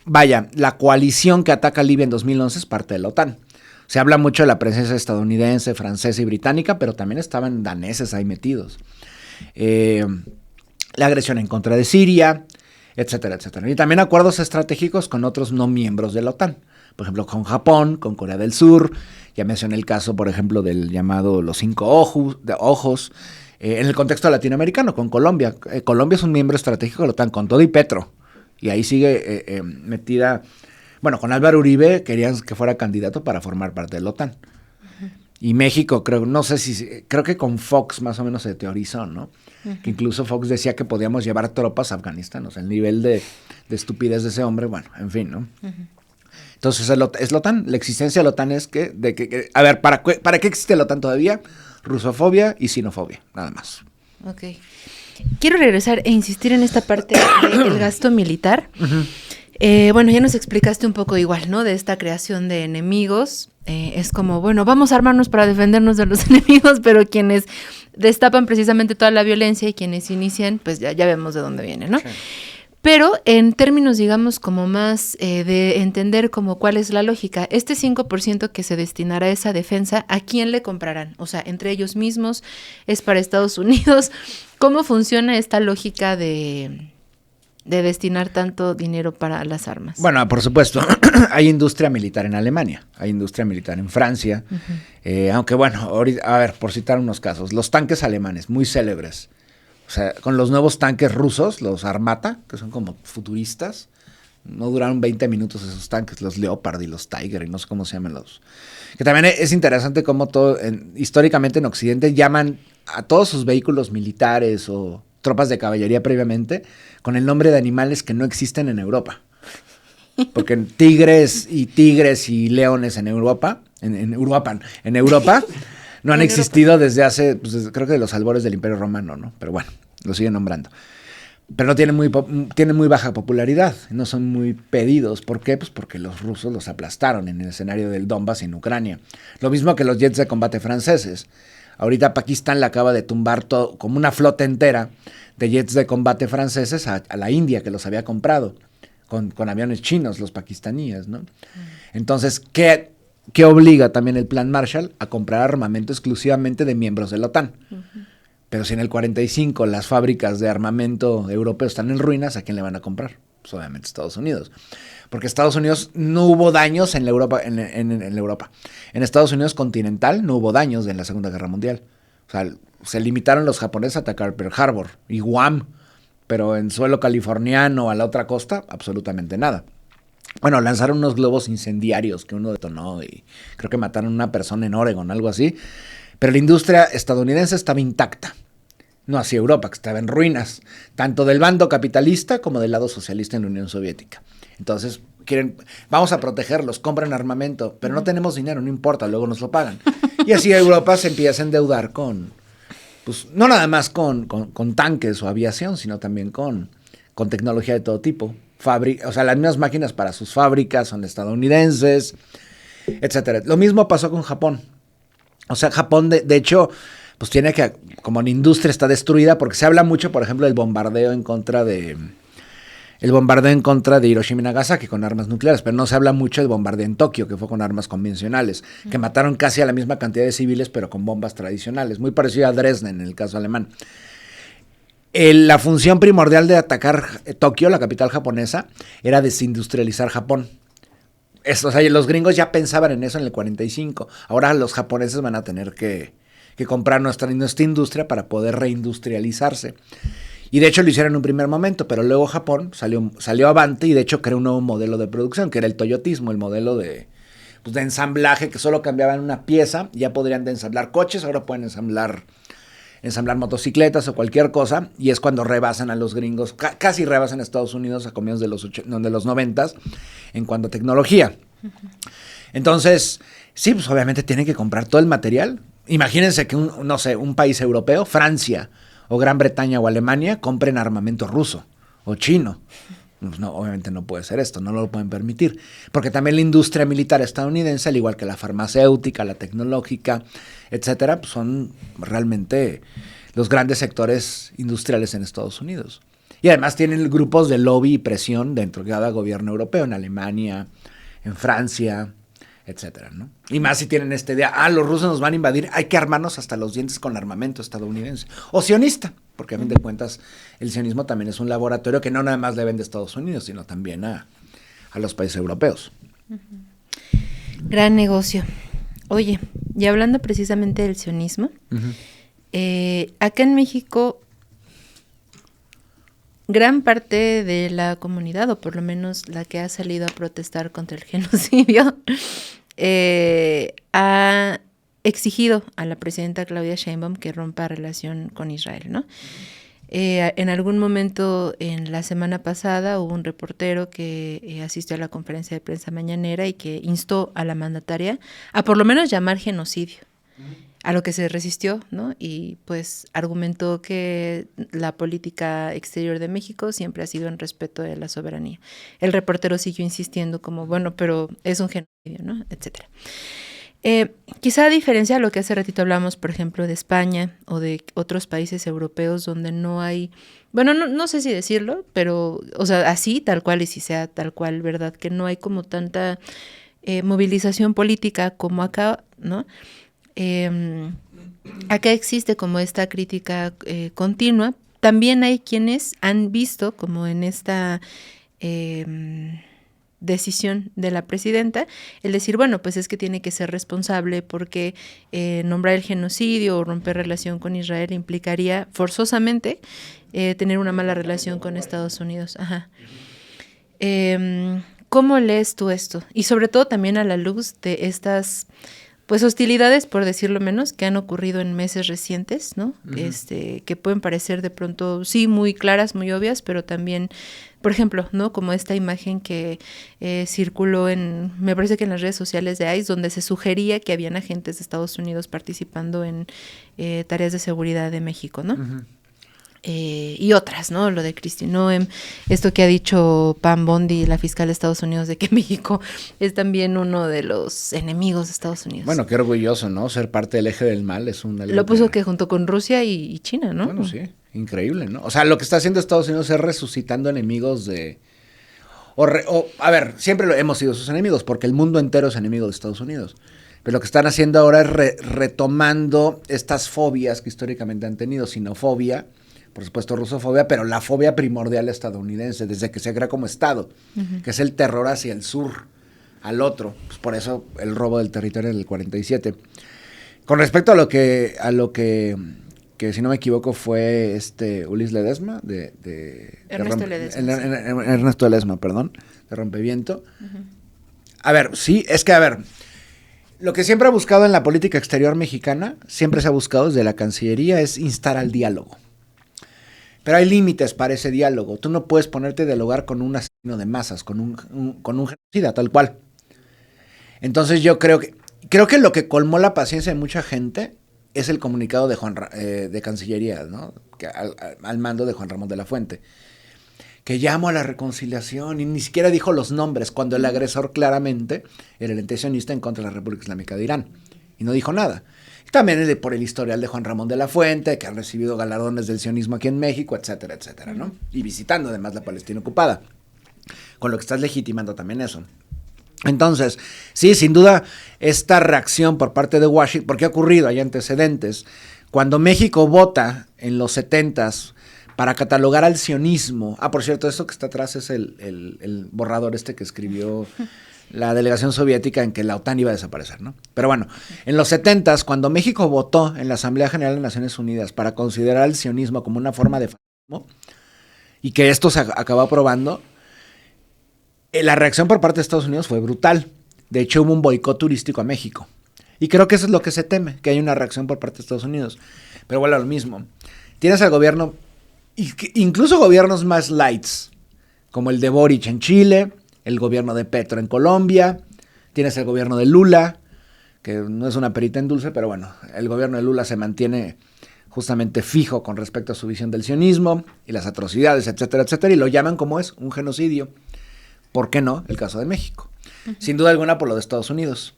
La coalición que ataca a Libia en 2011 es parte de la OTAN. Se habla mucho de la presencia estadounidense, francesa y británica, pero también estaban daneses ahí metidos. La agresión en contra de Siria, etcétera, etcétera. Y también acuerdos estratégicos con otros no miembros de la OTAN. Por ejemplo, con Japón, con Corea del Sur. Ya mencioné el caso, por ejemplo, del llamado los 5 ojos. En el contexto latinoamericano, con Colombia. Colombia es un miembro estratégico de la OTAN, con todo y Petro. Y ahí sigue metida... Bueno, con Álvaro Uribe querían que fuera candidato para formar parte de la OTAN. Y México, creo que con Fox más o menos se teorizó, ¿no? Que incluso Fox decía que podíamos llevar tropas a Afganistán. O sea, el nivel de estupidez de ese hombre, bueno, en fin, ¿no? Entonces, es la OTAN. La existencia de la OTAN es ¿para qué existe la OTAN todavía? Rusofobia y sinofobia, nada más. Ok. Quiero regresar e insistir en esta parte del gasto militar. Bueno, ya nos explicaste un poco igual, ¿no? De esta creación de enemigos. Es como, bueno, vamos a armarnos para defendernos de los enemigos, pero quienes destapan precisamente toda la violencia y quienes inician, pues ya vemos de dónde viene, ¿no? Sí. Pero en términos, digamos, como más de entender como cuál es la lógica, este 5% que se destinará a esa defensa, ¿a quién le comprarán? O sea, entre ellos mismos, ¿es para Estados Unidos? ¿Cómo funciona esta lógica de destinar tanto dinero para las armas? Bueno, por supuesto, hay industria militar en Alemania, hay industria militar en Francia, aunque bueno, ahorita, a ver, por citar unos casos, los tanques alemanes, muy célebres, o sea, con los nuevos tanques rusos, los Armata, que son como futuristas, no duraron 20 minutos esos tanques, los Leopard y los Tiger, y no sé cómo se llaman los... Que también es interesante cómo históricamente en Occidente llaman a todos sus vehículos militares o tropas de caballería previamente con el nombre de animales que no existen en Europa. Porque tigres y leones en Europa, en Europa no han existido desde hace, pues, creo que de los albores del Imperio Romano, ¿no? Pero bueno, lo siguen nombrando. Pero no tienen muy baja popularidad, no son muy pedidos. ¿Por qué? Pues porque los rusos los aplastaron en el escenario del Donbass en Ucrania. Lo mismo que los jets de combate franceses. Ahorita Pakistán le acaba de tumbar todo, como una flota entera de jets de combate franceses a la India, que los había comprado con aviones chinos, los pakistaníes, ¿no? Entonces, ¿qué obliga también el Plan Marshall? A comprar armamento exclusivamente de miembros de la OTAN. Pero si en el 45 las fábricas de armamento europeo están en ruinas, ¿a quién le van a comprar? Pues obviamente Estados Unidos. Porque Estados Unidos no hubo daños en la Europa, en Europa. En Estados Unidos continental no hubo daños en la Segunda Guerra Mundial. O sea, se limitaron los japoneses a atacar Pearl Harbor y Guam, pero en suelo californiano a la otra costa, absolutamente nada. Bueno, lanzaron unos globos incendiarios que uno detonó y creo que mataron a una persona en Oregon, algo así. Pero la industria estadounidense estaba intacta. No así Europa, que estaba en ruinas, tanto del bando capitalista como del lado socialista en la Unión Soviética. Entonces, vamos a protegerlos, compren armamento, pero no tenemos dinero, no importa, luego nos lo pagan. Y así Europa se empieza a endeudar pues no nada más con tanques o aviación, sino también con tecnología de todo tipo. O sea, las mismas máquinas para sus fábricas son estadounidenses, etcétera. Lo mismo pasó con Japón. O sea, Japón, de hecho, pues tiene que, como la industria está destruida, porque se habla mucho, por ejemplo, del bombardeo en contra de Hiroshima y Nagasaki con armas nucleares, pero no se habla mucho del bombardeo en Tokio, que fue con armas convencionales, que mataron casi a la misma cantidad de civiles, pero con bombas tradicionales, muy parecido a Dresden en el caso alemán. La función primordial de atacar Tokio, la capital japonesa, era desindustrializar Japón. O sea, los gringos ya pensaban en eso en el 45. Ahora los japoneses van a tener que comprar nuestra industria para poder reindustrializarse. Y de hecho lo hicieron en un primer momento, pero luego Japón salió avante y de hecho creó un nuevo modelo de producción, que era el toyotismo, el modelo de ensamblaje, que solo cambiaban una pieza, ya podrían de ensamblar coches, ahora pueden ensamblar motocicletas o cualquier cosa, y es cuando rebasan a los gringos, casi rebasan a Estados Unidos a comienzos de los 90 en cuanto a tecnología. Entonces, sí, pues obviamente tienen que comprar todo el material. Imagínense que un país europeo, Francia o Gran Bretaña o Alemania, compren armamento ruso o chino. Pues no, obviamente no puede ser esto, no lo pueden permitir. Porque también la industria militar estadounidense, al igual que la farmacéutica, la tecnológica, etcétera, pues son realmente los grandes sectores industriales en Estados Unidos. Y además tienen grupos de lobby y presión dentro de cada gobierno europeo, en Alemania, en Francia, etcétera, ¿no? Y más si tienen esta idea, los rusos nos van a invadir, hay que armarnos hasta los dientes con armamento estadounidense. O sionista, porque a fin de cuentas el sionismo también es un laboratorio que no nada más le vende a Estados Unidos, sino también a los países europeos. Gran negocio. Oye, y hablando precisamente del sionismo, acá en México, gran parte de la comunidad, o por lo menos la que ha salido a protestar contra el genocidio, ha exigido a la presidenta Claudia Sheinbaum que rompa relación con Israel, ¿no? En algún momento en la semana pasada hubo un reportero que asistió a la conferencia de prensa mañanera y que instó a la mandataria a por lo menos llamar genocidio a lo que se resistió, ¿no? Y pues argumentó que la política exterior de México siempre ha sido en respeto de la soberanía. El reportero siguió insistiendo como, bueno, pero es un genocidio, ¿no? Etcétera. Quizá a diferencia de lo que hace ratito hablamos, por ejemplo, de España o de otros países europeos donde no hay, bueno, no sé si decirlo, pero, o sea, así, tal cual, y si sea tal cual, ¿verdad? Que no hay como tanta movilización política como acá, ¿no? Acá existe como esta crítica continua. También hay quienes han visto como en esta decisión de la presidenta, el decir, bueno, pues es que tiene que ser responsable porque nombrar el genocidio o romper relación con Israel implicaría forzosamente tener una mala relación con Estados Unidos. Ajá. ¿Cómo lees tú esto? Y sobre todo también a la luz de estas pues hostilidades, por decirlo menos, que han ocurrido en meses recientes, ¿no? Que pueden parecer de pronto, sí, muy claras, muy obvias, pero también, por ejemplo, ¿no? Como esta imagen que circuló me parece que en las redes sociales de ICE, donde se sugería que habían agentes de Estados Unidos participando en tareas de seguridad de México, ¿no? Y otras, ¿no? Lo de Kristi Noem, esto que ha dicho Pam Bondi, la fiscal de Estados Unidos, de que México es también uno de los enemigos de Estados Unidos. Bueno, qué orgulloso, ¿no? Ser parte del eje del mal es un... Lo puso que junto con Rusia y China, ¿no? Bueno, sí, increíble, ¿no? O sea, lo que está haciendo Estados Unidos es resucitando enemigos de... a ver, siempre hemos sido sus enemigos, porque el mundo entero es enemigo de Estados Unidos. Pero lo que están haciendo ahora es retomando estas fobias que históricamente han tenido, sinofobia, por supuesto rusofobia, pero la fobia primordial estadounidense, desde que se crea como Estado, que es el terror hacia el sur, al otro. Pues por eso el robo del territorio del 47. Con respecto a lo que si no me equivoco fue Ulises Ledesma, Ernesto Ledesma, perdón, de Rompeviento. A ver, sí, es que a ver, lo que siempre ha buscado en la política exterior mexicana, siempre se ha buscado desde la Cancillería, es instar al diálogo. Pero hay límites para ese diálogo. Tú no puedes ponerte a dialogar con un asesino de masas, con un genocida, tal cual. Entonces yo creo que lo que colmó la paciencia de mucha gente es el comunicado de Cancillería, ¿no? Al mando de Juan Ramón de la Fuente, que llamó a la reconciliación y ni siquiera dijo los nombres, cuando el agresor claramente era el ente sionista en contra de la República Islámica de Irán. Y no dijo nada. También por el historial de Juan Ramón de la Fuente, que ha recibido galardones del sionismo aquí en México, etcétera, etcétera, ¿no? Y visitando además la Palestina ocupada, con lo que estás legitimando también eso. Entonces, sí, sin duda, esta reacción por parte de Washington, porque ha ocurrido, hay antecedentes, cuando México vota en los 70s para catalogar al sionismo, por cierto, esto que está atrás es el borrador que escribió la delegación soviética en que la OTAN iba a desaparecer, ¿no? Pero bueno, en los 70s, cuando México votó en la Asamblea General de Naciones Unidas para considerar el sionismo como una forma de fascismo, y que esto se acabó aprobando, la reacción por parte de Estados Unidos fue brutal. De hecho, hubo un boicot turístico a México. Y creo que eso es lo que se teme, que haya una reacción por parte de Estados Unidos. Pero bueno, lo mismo. Tienes al gobierno, incluso gobiernos más lights, como el de Boric en Chile, el gobierno de Petro en Colombia, tienes el gobierno de Lula, que no es una perita en dulce, pero bueno, el gobierno de Lula se mantiene justamente fijo con respecto a su visión del sionismo y las atrocidades, etcétera, etcétera, y lo llaman como es, un genocidio. ¿Por qué no? El caso de México. Sin duda alguna por lo de Estados Unidos.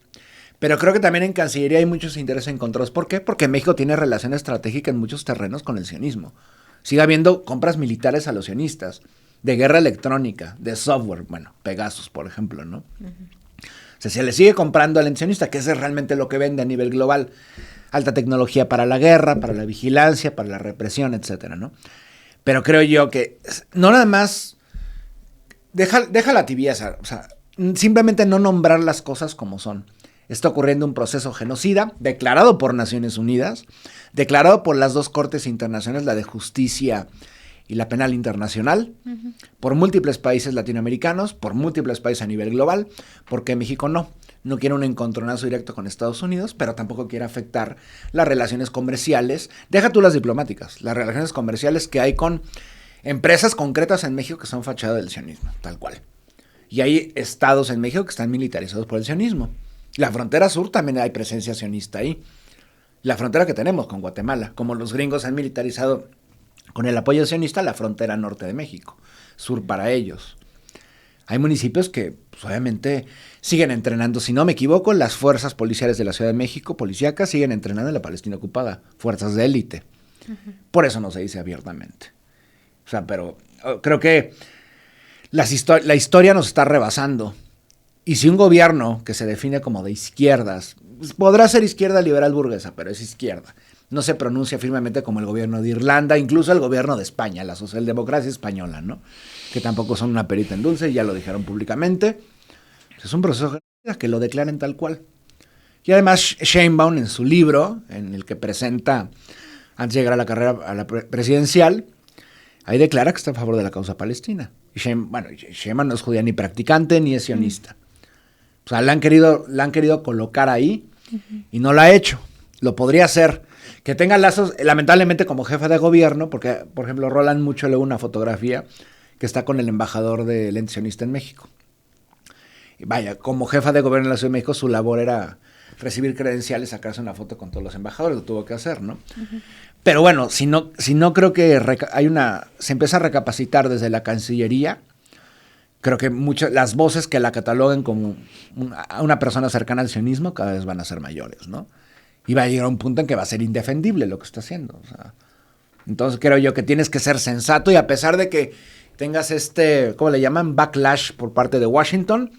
Pero creo que también en Cancillería hay muchos intereses encontrados. ¿Por qué? Porque México tiene relación estratégica en muchos terrenos con el sionismo. Sigue habiendo compras militares a los sionistas, de guerra electrónica, de software, bueno, Pegasus, por ejemplo, ¿no? O sea, se le sigue comprando al sionista, que eso es realmente lo que vende a nivel global. Alta tecnología para la guerra, para la vigilancia, para la represión, etcétera, ¿no? Pero creo yo que no nada más... Deja la tibieza, o sea, simplemente no nombrar las cosas como son. Está ocurriendo un proceso genocida declarado por Naciones Unidas, declarado por las dos cortes internacionales, la de justicia y la penal internacional, por múltiples países latinoamericanos, por múltiples países a nivel global, porque México no quiere un encontronazo directo con Estados Unidos, pero tampoco quiere afectar las relaciones comerciales, deja tú las diplomáticas, las relaciones comerciales que hay con empresas concretas en México que son fachada del sionismo, tal cual. Y hay estados en México que están militarizados por el sionismo. La frontera sur también hay presencia sionista ahí. la frontera que tenemos con Guatemala, como los gringos han militarizado con el apoyo sionista la frontera norte de México, sur para ellos. Hay municipios que, pues, obviamente, siguen entrenando, si no me equivoco, las fuerzas policiales de la Ciudad de México, policíacas, siguen entrenando en la Palestina ocupada, fuerzas de élite. Por eso no se dice abiertamente. O sea, pero creo que la historia nos está rebasando. Y si un gobierno que se define como de izquierdas, podrá ser izquierda liberal burguesa, pero es izquierda, no se pronuncia firmemente como el gobierno de Irlanda, incluso el gobierno de España, la socialdemocracia española, ¿no? Que tampoco son una perita en dulce, ya lo dijeron públicamente. Es un proceso que lo declaren tal cual. Y además Sheinbaum, en su libro, en el que presenta, antes de llegar a la carrera a la presidencial, ahí declara que está a favor de la causa palestina. Y Sheinbaum no es judía ni practicante ni es sionista. O sea, la han querido colocar ahí y no lo ha hecho. Lo podría hacer. Que tenga lazos, lamentablemente, como jefa de gobierno, porque, por ejemplo, rolan mucho luego una fotografía que está con el embajador del ente sionista en México. Y vaya, como jefa de gobierno de la Ciudad de México, su labor era recibir credenciales, sacarse una foto con todos los embajadores, lo tuvo que hacer, ¿no? Pero bueno, si no creo que se empieza a recapacitar desde la Cancillería. Creo que las voces que la cataloguen como una persona cercana al sionismo cada vez van a ser mayores, ¿no? Y va a llegar a un punto en que va a ser indefendible lo que está haciendo. O sea, entonces creo yo que tienes que ser sensato y a pesar de que tengas ¿cómo le llaman? Backlash por parte de Washington,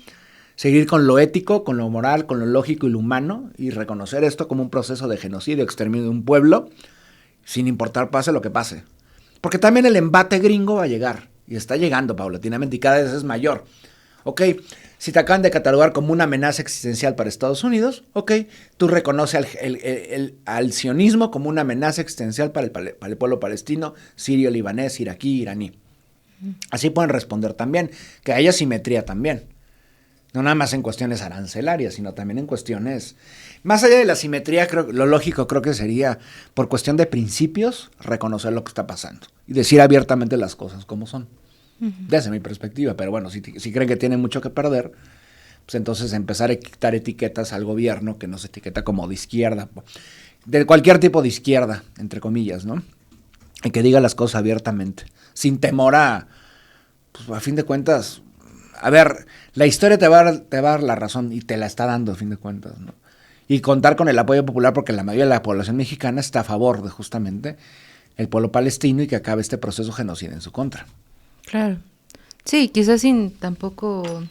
seguir con lo ético, con lo moral, con lo lógico y lo humano y reconocer esto como un proceso de genocidio, exterminio de un pueblo, sin importar pase lo que pase. Porque también el embate gringo va a llegar. Y está llegando paulatinamente y cada vez es mayor. Ok, si te acaban de catalogar como una amenaza existencial para Estados Unidos, ok, tú reconoces al sionismo como una amenaza existencial para el pueblo palestino, sirio, libanés, iraquí, iraní. Así pueden responder también, que haya simetría también. No nada más en cuestiones arancelarias, sino también en cuestiones... Más allá de la simetría, lo lógico creo que sería, por cuestión de principios, reconocer lo que está pasando y decir abiertamente las cosas como son. Desde mi perspectiva, pero bueno, si creen que tienen mucho que perder, pues entonces empezar a quitar etiquetas al gobierno que no se etiqueta como de izquierda, de cualquier tipo de izquierda, entre comillas, ¿no? Y que diga las cosas abiertamente, sin temor pues a fin de cuentas, a ver, la historia te va a dar la razón y te la está dando a fin de cuentas, ¿no? Y contar con el apoyo popular porque la mayoría de la población mexicana está a favor de justamente el pueblo palestino y que acabe este proceso genocida en su contra. Claro. Sí, quizás sin tampoco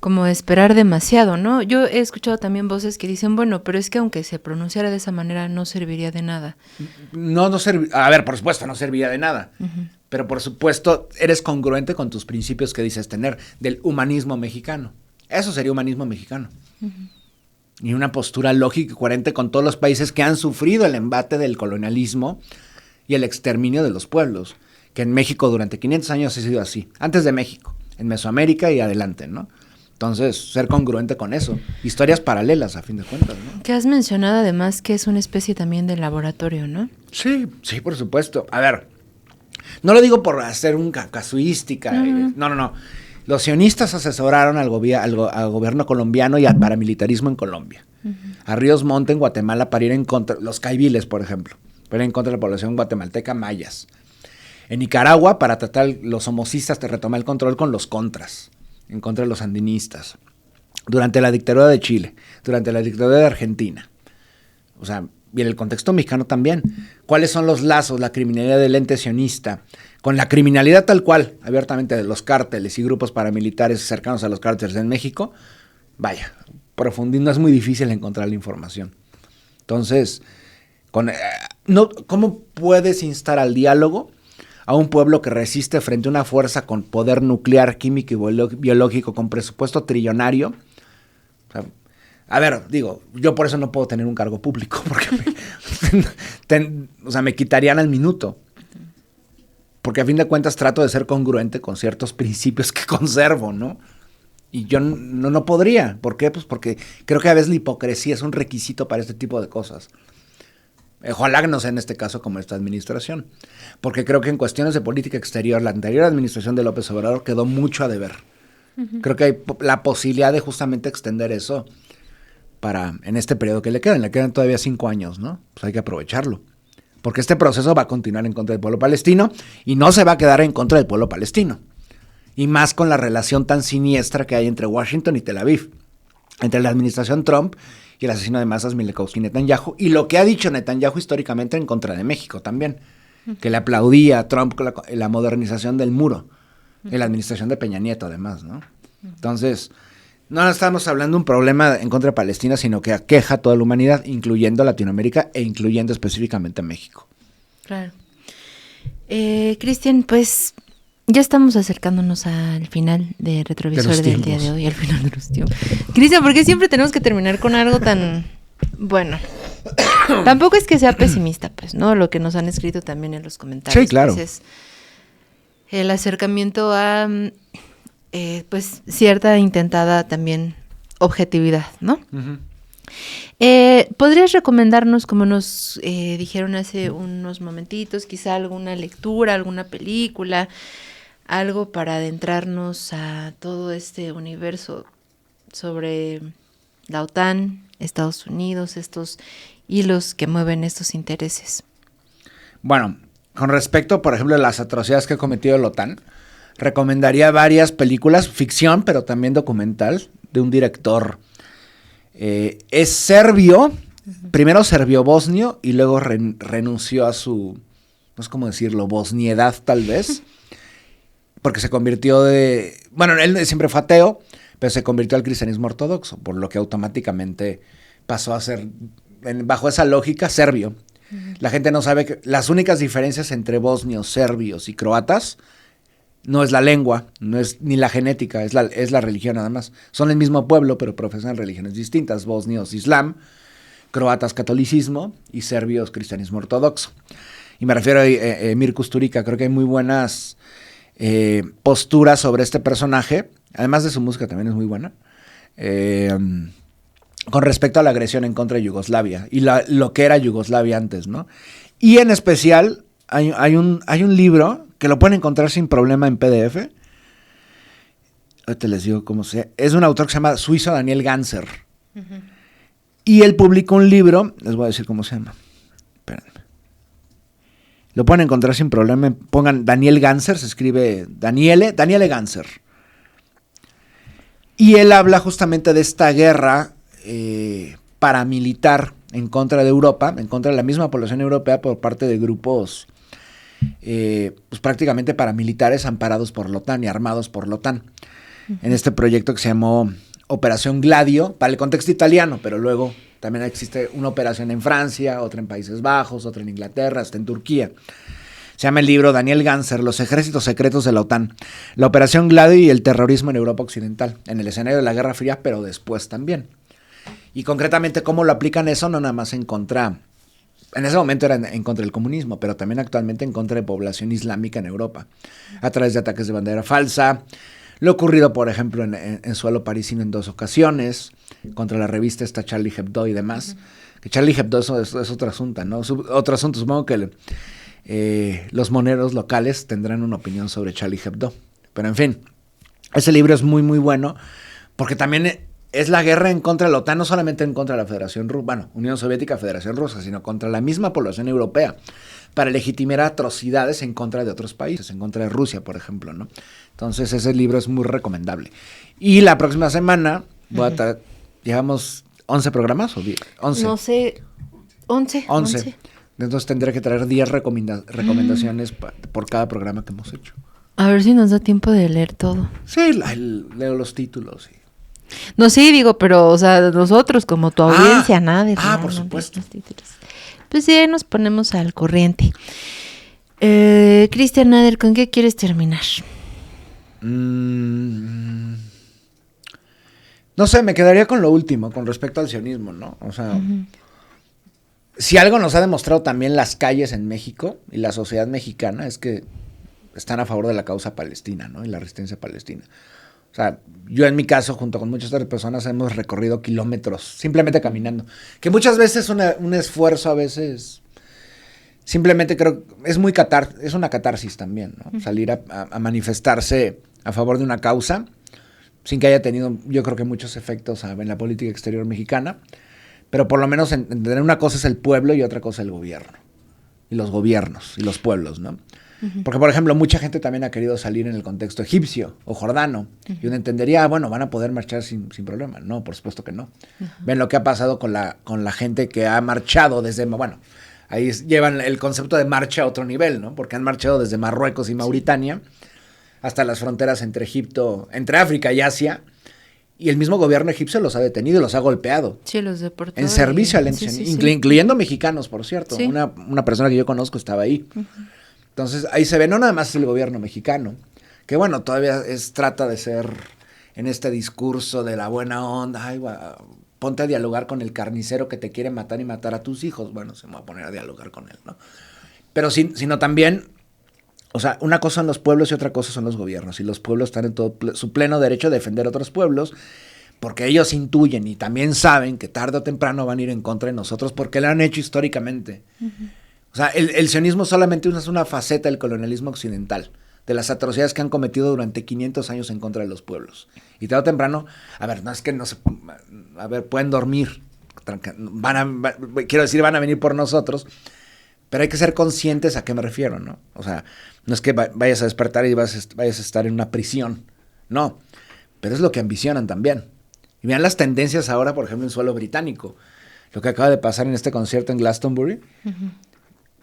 como esperar demasiado, ¿no? Yo he escuchado también voces que dicen, bueno, pero es que aunque se pronunciara de esa manera no serviría de nada. No serviría, a ver, por supuesto, no serviría de nada. Pero por supuesto, eres congruente con tus principios que dices tener del humanismo mexicano. Eso sería humanismo mexicano. Y una postura lógica y coherente con todos los países que han sufrido el embate del colonialismo y el exterminio de los pueblos. Que en México durante 500 años ha sido así. Antes de México, en Mesoamérica y adelante, ¿no? Entonces, ser congruente con eso. Historias paralelas, a fin de cuentas, ¿no? Que has mencionado además que es una especie también de laboratorio, ¿no? Sí, por supuesto. A ver, no lo digo por hacer un casuística. No. Los sionistas asesoraron al gobierno colombiano y al paramilitarismo en Colombia. A Ríos Montt en Guatemala para ir en contra, los caiviles, por ejemplo, para ir en contra de la población guatemalteca mayas. En Nicaragua, para tratar los somocistas de retomar el control con los contras, en contra de los sandinistas. Durante la dictadura de Chile, durante la dictadura de Argentina. O sea, y en el contexto mexicano también. ¿Cuáles son los lazos, la criminalidad del ente sionista? Con la criminalidad tal cual, abiertamente de los cárteles y grupos paramilitares cercanos a los cárteles en México. Vaya, profundindo es muy difícil encontrar la información. Entonces, ¿cómo puedes instar al diálogo a un pueblo que resiste frente a una fuerza con poder nuclear, químico y biológico, con presupuesto trillonario? O sea, a ver, digo, yo por eso no puedo tener un cargo público, porque me quitarían al minuto. Porque a fin de cuentas trato de ser congruente con ciertos principios que conservo, ¿no? Y yo no podría. ¿Por qué? Pues porque creo que a veces la hipocresía es un requisito para este tipo de cosas. Ojalá que no sea en este caso como esta administración. Porque creo que en cuestiones de política exterior, la anterior administración de López Obrador quedó mucho a deber. Creo que hay la posibilidad de justamente extender eso. en este periodo que le quedan todavía 5 años, ¿no? Pues hay que aprovecharlo. Porque este proceso va a continuar en contra del pueblo palestino y no se va a quedar en contra del pueblo palestino. Y más con la relación tan siniestra que hay entre Washington y Tel Aviv, entre la administración Trump y el asesino de masas Milošević Netanyahu, y lo que ha dicho Netanyahu históricamente en contra de México también, que le aplaudía a Trump con la modernización del muro, en la administración de Peña Nieto además, ¿no? Entonces, no estamos hablando de un problema en contra de Palestina, sino que aqueja a toda la humanidad, incluyendo Latinoamérica e incluyendo específicamente a México. Claro. Cristian, pues ya estamos acercándonos al final de Retrovisor del día de hoy, al final de los tiempos. Cristian, ¿por qué siempre tenemos que terminar con algo tan bueno? Tampoco es que sea pesimista, pues, ¿no? Lo que nos han escrito también en los comentarios. Sí, claro. Pues, es el acercamiento a pues cierta intentada también objetividad, ¿no? Uh-huh. ¿Podrías recomendarnos, como nos dijeron hace unos momentitos, quizá alguna lectura, alguna película, algo para adentrarnos a todo este universo sobre la OTAN, Estados Unidos, estos hilos que mueven estos intereses? Bueno, con respecto, por ejemplo, a las atrocidades que ha cometido la OTAN, recomendaría varias películas, ficción, pero también documental, de un director. Es serbio, primero serbio-bosnio y luego renunció a su, no sé cómo decirlo, bosniedad tal vez, porque se convirtió bueno, él siempre fue ateo, pero se convirtió al cristianismo ortodoxo, por lo que automáticamente pasó a ser, bajo esa lógica, serbio. La gente no sabe que las únicas diferencias entre bosnios, serbios y croatas no es la lengua, no es ni la genética, es la religión nada más. Son el mismo pueblo, pero profesan religiones distintas. Bosnios, islam, croatas, catolicismo y serbios, cristianismo ortodoxo. Y me refiero a Emir Kusturica, creo que hay muy buenas posturas sobre este personaje, además de su música también es muy buena, con respecto a la agresión en contra de Yugoslavia y lo que era Yugoslavia antes, ¿no? Y en especial hay un libro que lo pueden encontrar sin problema en PDF. Ahorita les digo cómo se... Es un autor que se llama suizo Daniel Ganser. Uh-huh. Y él publicó un libro, les voy a decir cómo se llama. Espérenme. Lo pueden encontrar sin problema. Pongan Daniel Ganser, se escribe Daniele Ganser. Y él habla justamente de esta guerra paramilitar en contra de Europa, en contra de la misma población europea por parte de grupos pues prácticamente paramilitares amparados por la OTAN y armados por la OTAN. Uh-huh. En este proyecto que se llamó Operación Gladio, para el contexto italiano, pero luego también existe una operación en Francia, otra en Países Bajos, otra en Inglaterra, hasta en Turquía. Se llama el libro Daniel Ganser, Los ejércitos secretos de la OTAN, la Operación Gladio y el terrorismo en Europa Occidental, en el escenario de la Guerra Fría, pero después también. Y concretamente cómo lo aplican eso, no nada más en contra... En ese momento era en contra del comunismo, pero también actualmente en contra de población islámica en Europa, a través de ataques de bandera falsa, lo ocurrido, por ejemplo, en suelo parisino en 2 ocasiones, contra la revista esta Charlie Hebdo y demás, uh-huh. Que Charlie Hebdo es otro asunto, ¿no? Otro asunto, supongo que los moneros locales tendrán una opinión sobre Charlie Hebdo, pero en fin, ese libro es muy, muy bueno, porque también... Es la guerra en contra de la OTAN, no solamente en contra de la Federación Rusa, bueno, Unión Soviética, Federación Rusa, sino contra la misma población europea, para legitimar atrocidades en contra de otros países, en contra de Rusia, por ejemplo, ¿no? Entonces, ese libro es muy recomendable. Y la próxima semana, llevamos 11 programas o 10, 11. No sé, 11. Entonces tendré que traer 10 recomendaciones por cada programa que hemos hecho. A ver si nos da tiempo de leer todo. Sí, leo los títulos y... No, sí, digo, pero, o sea, nosotros como tu audiencia, nada. Por supuesto. Pues sí, ahí nos ponemos al corriente. Cristian Nader, ¿con qué quieres terminar? No sé, me quedaría con lo último, con respecto al sionismo, ¿no? O sea, uh-huh. Si algo nos ha demostrado también las calles en México y la sociedad mexicana es que están a favor de la causa palestina, ¿no? Y la resistencia palestina. O sea, yo en mi caso, junto con muchas otras personas, hemos recorrido kilómetros, simplemente caminando. Que muchas veces un esfuerzo, a veces, simplemente creo, es una catarsis también, ¿no? Salir a manifestarse a favor de una causa, sin que haya tenido, yo creo que muchos efectos en la política exterior mexicana, pero por lo menos entender una cosa es el pueblo y otra cosa el gobierno, y los gobiernos, y los pueblos, ¿no? Porque, por ejemplo, mucha gente también ha querido salir en el contexto egipcio o jordano, y uno entendería, bueno, van a poder marchar sin problema. No, por supuesto que no. Ven lo que ha pasado con la gente que ha marchado desde, bueno, ahí llevan el concepto de marcha a otro nivel, ¿no? Porque han marchado desde Marruecos y Mauritania hasta las fronteras entre Egipto, entre África y Asia, y el mismo gobierno egipcio los ha detenido y los ha golpeado. Sí, los deportó. En servicio al incluyendo mexicanos, por cierto. Sí. Una persona que yo conozco estaba ahí. Entonces, ahí se ve, no nada más el gobierno mexicano, que bueno, todavía trata de ser en este discurso de la buena onda, ay, ponte a dialogar con el carnicero que te quiere matar y matar a tus hijos. Bueno, se me va a poner a dialogar con él, ¿no? Pero sino también, o sea, una cosa son los pueblos y otra cosa son los gobiernos, y los pueblos están en todo su pleno derecho de defender a otros pueblos, porque ellos intuyen y también saben que tarde o temprano van a ir en contra de nosotros, porque lo han hecho históricamente. O sea, el sionismo solamente es una faceta del colonialismo occidental, de las atrocidades que han cometido durante 500 años en contra de los pueblos. Y tarde o temprano, a ver, no es que no se... A ver, pueden dormir, quiero decir, van a venir por nosotros, pero hay que ser conscientes a qué me refiero, ¿no? O sea, no es que vayas a despertar y vayas a estar en una prisión, no, pero es lo que ambicionan también. Y vean las tendencias ahora, por ejemplo, en suelo británico, lo que acaba de pasar en este concierto en Glastonbury,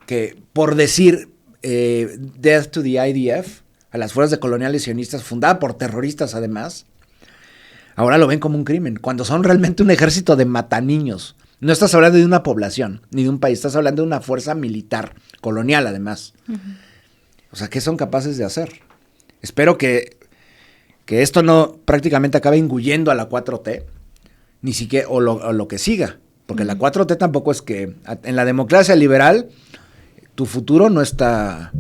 que por decir Death to the IDF, a las fuerzas de coloniales sionistas, fundada por terroristas además, ahora lo ven como un crimen, cuando son realmente un ejército de mataniños. No estás hablando de una población, ni de un país, estás hablando de una fuerza militar, colonial además. O sea, ¿qué son capaces de hacer? Espero que esto no prácticamente acabe engullendo a la 4T, ni siquiera, o lo que siga, porque la 4T tampoco es que, en la democracia liberal, tu futuro no está,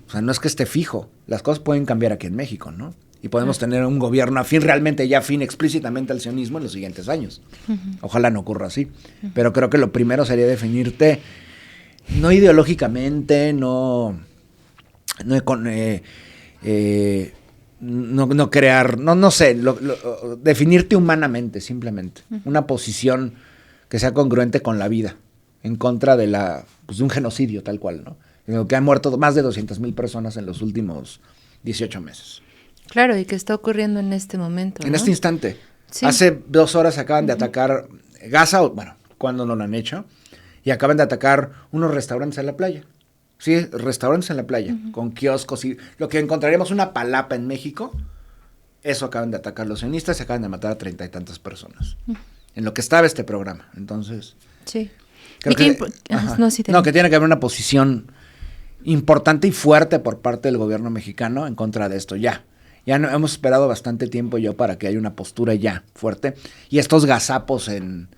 o sea, no es que esté fijo, las cosas pueden cambiar aquí en México, ¿no? Y podemos tener un gobierno afín, realmente ya afín explícitamente al sionismo en los siguientes años. Ojalá no ocurra así. Pero creo que lo primero sería definirte, no ideológicamente, no crear, no sé, definirte humanamente, simplemente. Una posición que sea congruente con la vida, en contra de de un genocidio tal cual, ¿no? En el que han muerto más de 200,000 personas en los últimos 18 meses. Claro, y que está ocurriendo en este momento, ¿no? En este instante. Sí. Hace 2 horas acaban de atacar Gaza, bueno, cuando no lo han hecho, y acaban de atacar unos restaurantes en la playa. Sí, restaurantes en la playa, con kioscos y lo que encontraríamos una palapa en México, eso acaban de atacar los sionistas y acaban de matar a 30 y tantas personas. En lo que estaba este programa, entonces... Sí. Creo que tiene que haber una posición importante y fuerte por parte del gobierno mexicano en contra de esto, ya. Ya hemos esperado bastante tiempo para que haya una postura ya fuerte. Y estos gazapos en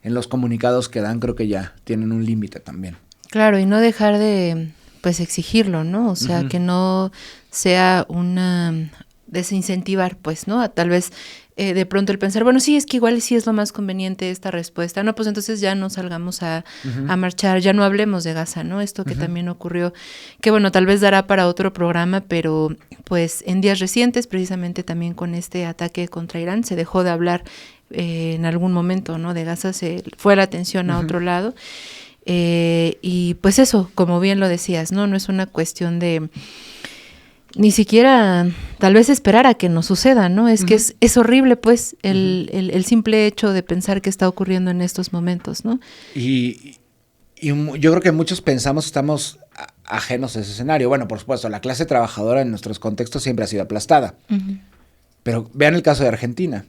los comunicados que dan creo que ya tienen un límite también. Claro, y no dejar de pues exigirlo, ¿no? O sea, que no sea una desincentivar, pues, ¿no? Tal vez de pronto el pensar, bueno, sí, es que igual sí es lo más conveniente esta respuesta. No, pues entonces ya no salgamos a marchar, ya no hablemos de Gaza, ¿no? Esto que también ocurrió, que bueno, tal vez dará para otro programa, pero pues en días recientes, precisamente también con este ataque contra Irán, se dejó de hablar en algún momento, ¿no? De Gaza, se fue la atención a otro lado. Y pues eso, como bien lo decías, ¿no? No es una cuestión de ni siquiera tal vez esperar a que nos suceda, ¿no? Es que es horrible, pues, el simple hecho de pensar que está ocurriendo en estos momentos, ¿no? Y yo creo que muchos pensamos que estamos ajenos a ese escenario. Bueno, por supuesto, la clase trabajadora en nuestros contextos siempre ha sido aplastada. Pero vean el caso de Argentina.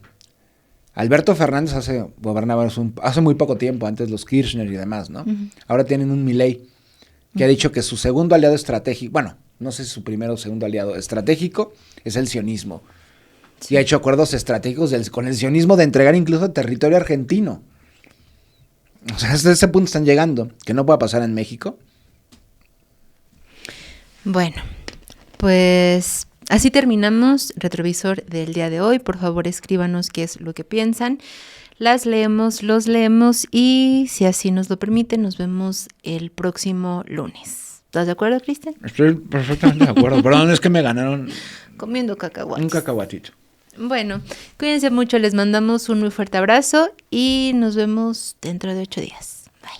Alberto Fernández gobernaba hace muy poco tiempo, antes los Kirchner y demás, ¿no? Ahora tienen un Milei que ha dicho que su segundo aliado estratégico, bueno, no sé si su primero o segundo aliado estratégico es el sionismo. Sí. Y ha hecho acuerdos estratégicos con el sionismo de entregar incluso territorio argentino. O sea, hasta ese punto están llegando, que no pueda pasar en México. Bueno, pues así terminamos Retrovisor del día de hoy. Por favor, escríbanos qué es lo que piensan. Las leemos, los leemos y si así nos lo permite, nos vemos el próximo lunes. ¿Estás de acuerdo, Cristian? Estoy perfectamente de acuerdo. Perdón, es que me ganaron... Comiendo cacahuates. Un cacahuatito. Bueno, cuídense mucho, les mandamos un muy fuerte abrazo y nos vemos dentro de 8 días. Bye.